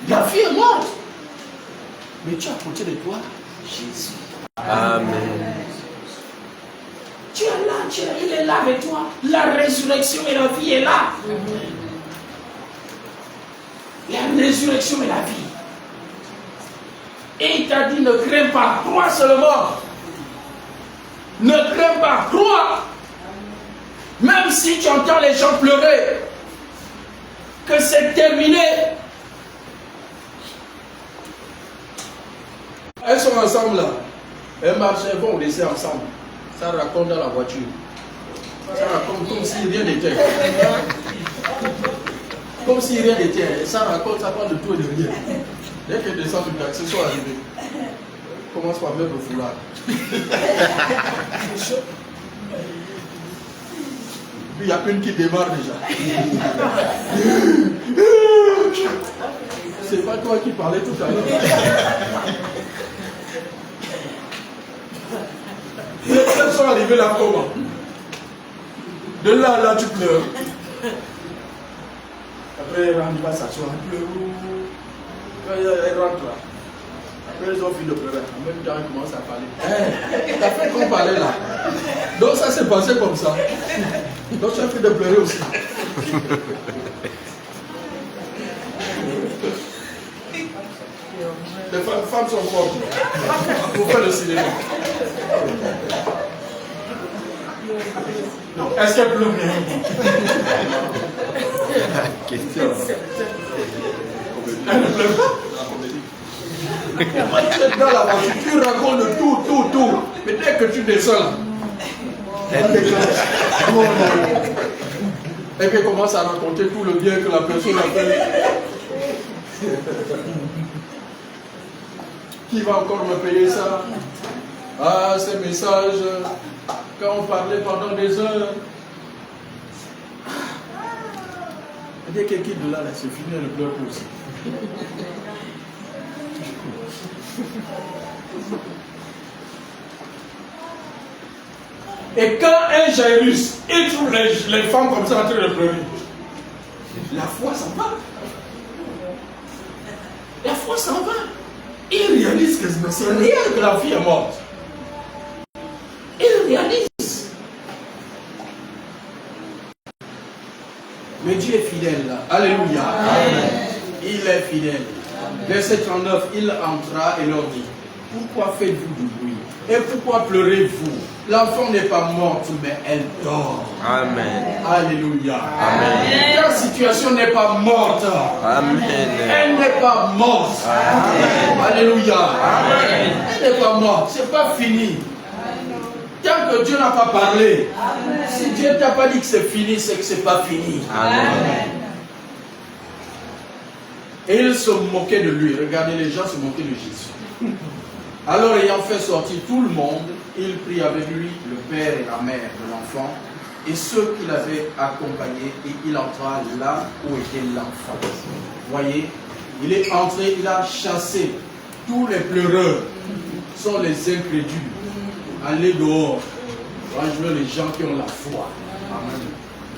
La fille est morte. Mais tu as à côté de toi Jésus. Amen. Tu es là, il est là avec toi. La résurrection et la vie est là. La résurrection et la vie. Et il t'a dit ne crains pas, crois seulement. Ne crains pas, crois. Même si tu entends les gens pleurer, que c'est terminé. Elles sont ensemble là. Elles marchent, elles vont au lycée ensemble. Ça raconte dans la voiture. Ça raconte comme si rien n'était. Comme si rien n'était. Ça raconte, ça parle de tout et de rien. Dès qu'elles descendent du taxi, sont arrivés. Commence par mettre le foulard. Puis il y a une qui démarre déjà. C'est pas toi qui parlais tout à l'heure. Elles sont arrivées là comment? De là à là tu pleures. Après elle rentre, va s'asseoir, elle pleure. Quand elle rentre là, après ils ont fini de pleurer. En même temps ils commencent à parler. T'as fait qu'on parlait là. Donc ça s'est passé comme ça. Donc tu as fini de pleurer aussi. Les femmes sont fortes. Pour faire le cinéma. Non, est-ce qu'elle pleure bien? Question. Elle ne pleure pas. Tu es dans la voiture, tu racontes tout. Mais dès que tu descends là, elle déclenche. Et puis elle commence à raconter tout le bien que la personne a fait. Qui va encore me payer ça? Ah, ces messages, quand on parlait pendant des heures. Et dès qu'elle quitte de là, c'est fini, elle ne pleure plus aussi. Et quand un Jairus, il trouve les femmes comme ça en train de pleurer, la foi s'en va. La foi s'en va. Il réalise que c'est rien que la fille est morte. Il réalise. Mais Dieu est fidèle là. Alléluia. Amen. Il est fidèle. Verset 39, il entra et leur dit, pourquoi faites-vous du bruit? Et pourquoi pleurez-vous? L'enfant n'est pas morte, mais elle dort. Amen. Alléluia. Amen. Ta situation n'est pas morte. Amen. Elle n'est pas morte. Amen. Alléluia. Amen. Elle n'est pas morte. C'est pas fini. Tant que Dieu n'a pas parlé, amen. Si Dieu ne t'a pas dit que c'est fini, c'est que c'est pas fini. Amen. Et ils se moquaient de lui. Regardez, les gens se moquaient de Jésus. Alors, ayant fait sortir tout le monde, il prit avec lui le père et la mère de l'enfant et ceux qui l'avaient accompagné, et il entra là où était l'enfant. Voyez, il est entré, il a chassé tous les pleureurs. sont les incrédules. Allez dehors. Rejoignez les gens qui ont la foi.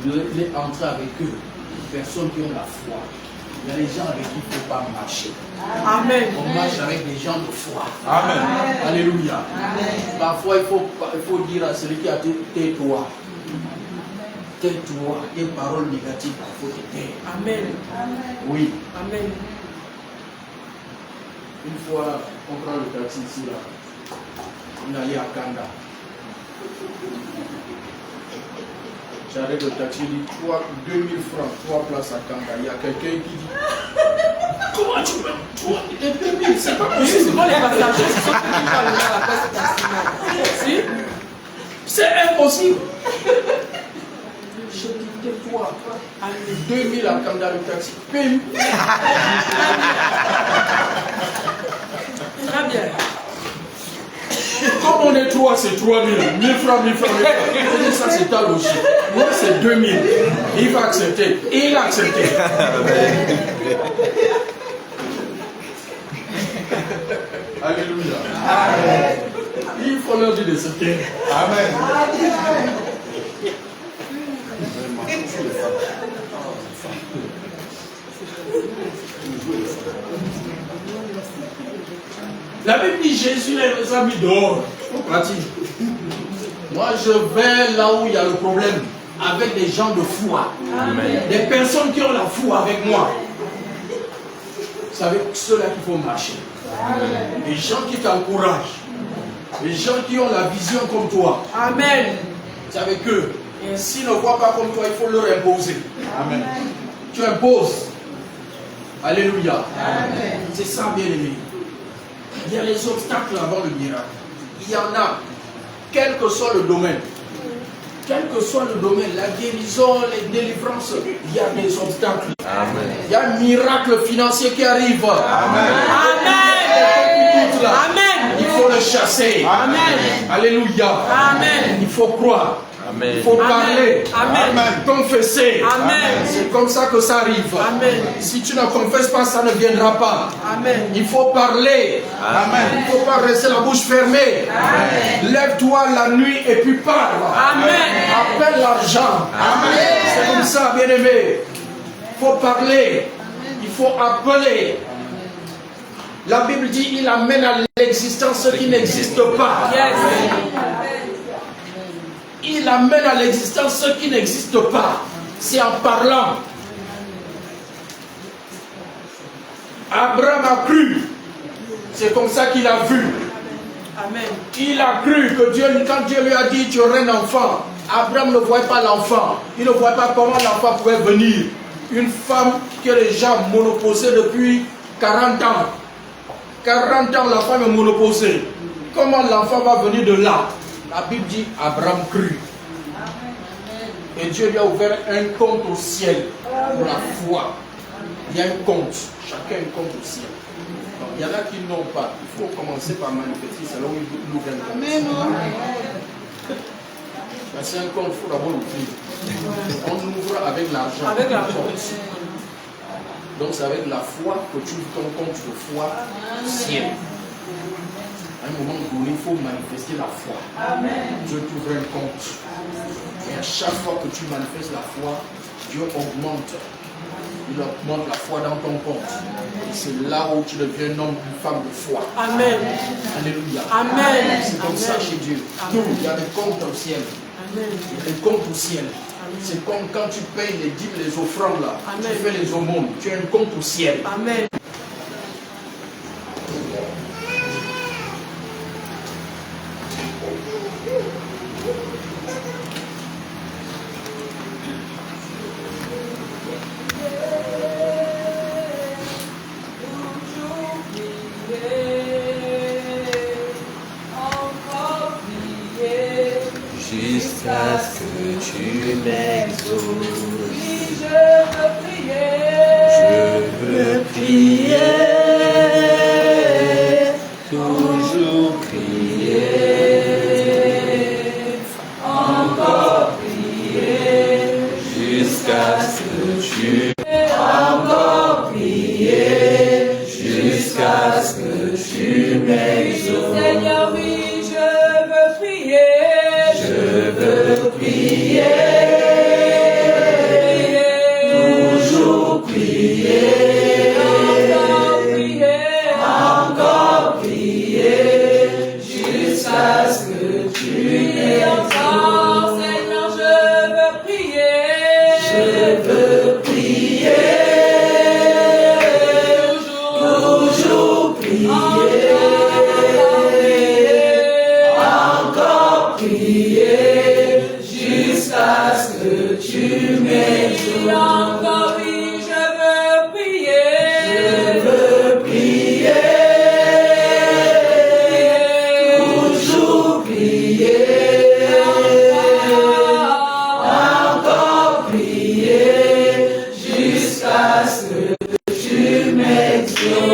Les entrer avec eux. Les personnes qui ont la foi. Il y a des gens avec qui il ne faut pas marcher. Amen. On marche avec des gens de foi. Amen. Alléluia. Amen. Parfois, il faut dire à celui qui a dit tais-toi. Tais-toi. Des paroles négatives, il faut te taire. Amen. Oui. Amen. Une fois, on prend le taxi ici, là. On allait à Kanda. J'arrête le taxi, il dit 2000 francs, 3 places à Kanda. Il y a quelqu'un qui dit comment tu peux 2000, c'est pas possible. C'est pas les passagers, c'est ceux qui parlent à la place de taxi. Si? C'est impossible. Je dis tais-toi. 2000 à Kanda le taxi. Pim. Très bien. Comme on est 3, c'est 3000. 1000 francs, 1000 francs, 1000 francs. Je dis ça, c'est ta logique. Moi, c'est 2000. Il va accepter. Et il a accepté. Alléluia. Amen. Il faut leur dire de se taire. Amen. La Bible dit Jésus les a mis dehors. Pratique. Moi, je vais là où il y a le problème, avec des gens de foi. Amen. Des personnes qui ont la foi avec moi. C'est avec ceux-là qu'il faut marcher. Amen. Des gens qui t'encouragent. Des gens qui ont la vision comme toi. Amen. C'est avec eux. Et s'ils ne voient pas comme toi, il faut leur imposer. Amen. Tu imposes. Alléluia. Amen. C'est ça, bien aimé. Il y a les obstacles avant le miracle. Il y en a, quel que soit le domaine. Quel que soit le domaine, la guérison, les délivrances, il y a des obstacles. Amen. Il y a un miracle financier qui arrive. Amen. Amen. Amen. Il faut le chasser. Amen. Alléluia. Amen. Il faut croire. Amen. Il faut parler. Amen. Confesser. Amen. C'est comme ça que ça arrive. Amen. Si tu ne confesses pas, ça ne viendra pas. Amen. Il faut parler. Amen. Il ne faut pas rester la bouche fermée. Lève-toi la nuit et puis parle. Amen. Appelle l'argent. Amen. C'est comme ça, bien aimé. Il faut parler. Il faut appeler. La Bible dit il amène à l'existence ce qui n'existe pas. Yes. Il amène à l'existence ce qui n'existe pas. C'est en parlant. Abraham a cru. C'est comme ça qu'il a vu. Amen. Il a cru que Dieu, quand Dieu lui a dit tu auras un enfant, Abraham ne voyait pas l'enfant. Il ne voyait pas comment l'enfant pouvait venir. Une femme que les gens monoposaient depuis 40 ans. 40 ans, la femme est monoposée. Comment l'enfant va venir de là? La Bible dit Abraham crut. Et Dieu lui a ouvert un compte au ciel pour la foi. Il y a un compte. Chacun a un compte au ciel. Donc, il y en a qui n'ont pas. Il faut commencer par manifester. C'est là où il ouvre un compte. Amen. C'est un compte, il faut d'abord l'ouvrir. On ouvre avec l'argent. Avec l'argent. Donc c'est avec la foi que tu ouvres ton compte de foi au ciel. À un moment donné, il faut manifester la foi. Amen. Dieu t'ouvre un compte. Et à chaque fois que tu manifestes la foi, Dieu augmente. Il augmente la foi dans ton compte. Et c'est là où tu deviens un homme, une femme de foi. Amen. Alléluia. Amen. C'est comme ça chez Dieu. Tout, il y a des comptes au ciel. Amen. Il y a des comptes au ciel. C'est comme quand tu payes les dîmes, les offrandes là. Amen. Tu fais les aumônes. Tu as un compte au ciel. Amen. Jusqu'à ce que tu m'exauces. Je veux prier, toujours prier, encore prier, jusqu'à ce que tu encore prier, jusqu'à ce que tu m'exauces. jusqu'à ce que tu m'exauces. Encore oui, je veux prier. Je veux prier, toujours prier, encore prier, jusqu'à ce que tu m'exauces.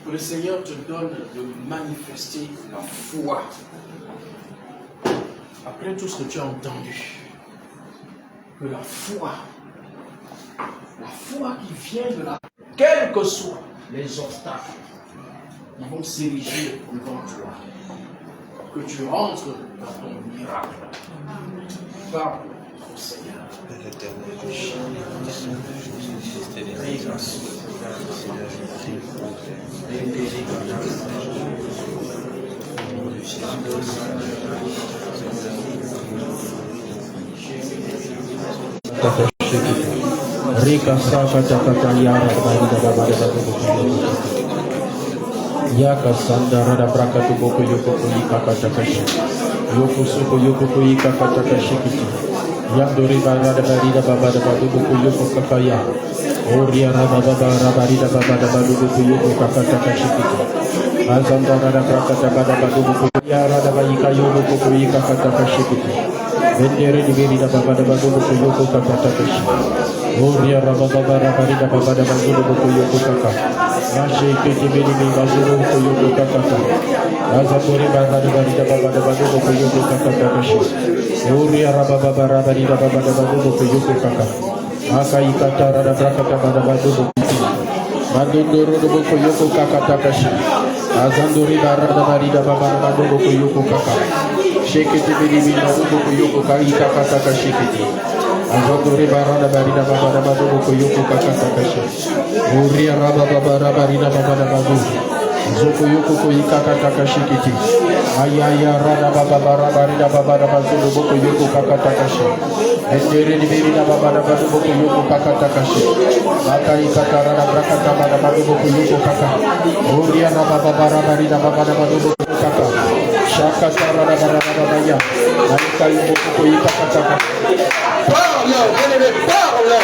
Que le Seigneur te donne de manifester la foi. Après tout ce que tu as entendu, que la foi qui vient de la... Quels que soient les obstacles, ils vont s'ériger devant toi. Que tu rentres dans ton miracle. Parle au Seigneur. Rika saka takata yara Yaka sandara da braka tu boko yoko yika katakashi. Yoko suko yoko yika katakashi kiti. Yandori baga da barida baba da badu boko yoko kakaya. Oria raba baba rabarida baba da badu boko yoko kakatakashi kiti. Azandara da braka da badu boko yara da bayika yoko yika katakashi kiti. Vendere di berida baba da badu boko yoko kakatakashi. Oria raba baba rabarida baba da badu boko yoko kakatakashi. Mashe kete beri mingazuru koyoko kakata. Azapuri bagada barida babada badu koyoko kakata kashi. Uri araba babara barida babada badu koyoko kakata. Aka ikata rada brakata bada badu koyoko. Madunduru do koyoko kakata kashi. Azanduri barada barida babada badu koyoko kakata. Shekete beri mingazu koyoko kakata kashi kiti. Azanduri barada barida babada badu koyoko kakata kashi. Uri araba babara barida babada badu. Zoko yoko koyika kakata shikiti. Ayaya rada babara barida babada badu boko yoko kakata kashi. Endere di berida babada badu boko yoko kakata kashi. Akai kakara rada brakata bada badu boko yoko kakata. Uri araba babara barida babada badu boko kakata. Shaka rada bada baya. Akai yoko koyika kakata. Parle, bien-aimé, parle.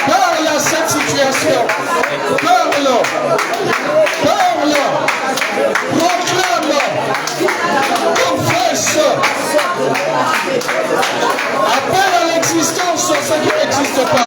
Parle à cette situation. Parle. Parle. Proclame. Confesse. Appelle à l'existence ce qui n'existe pas.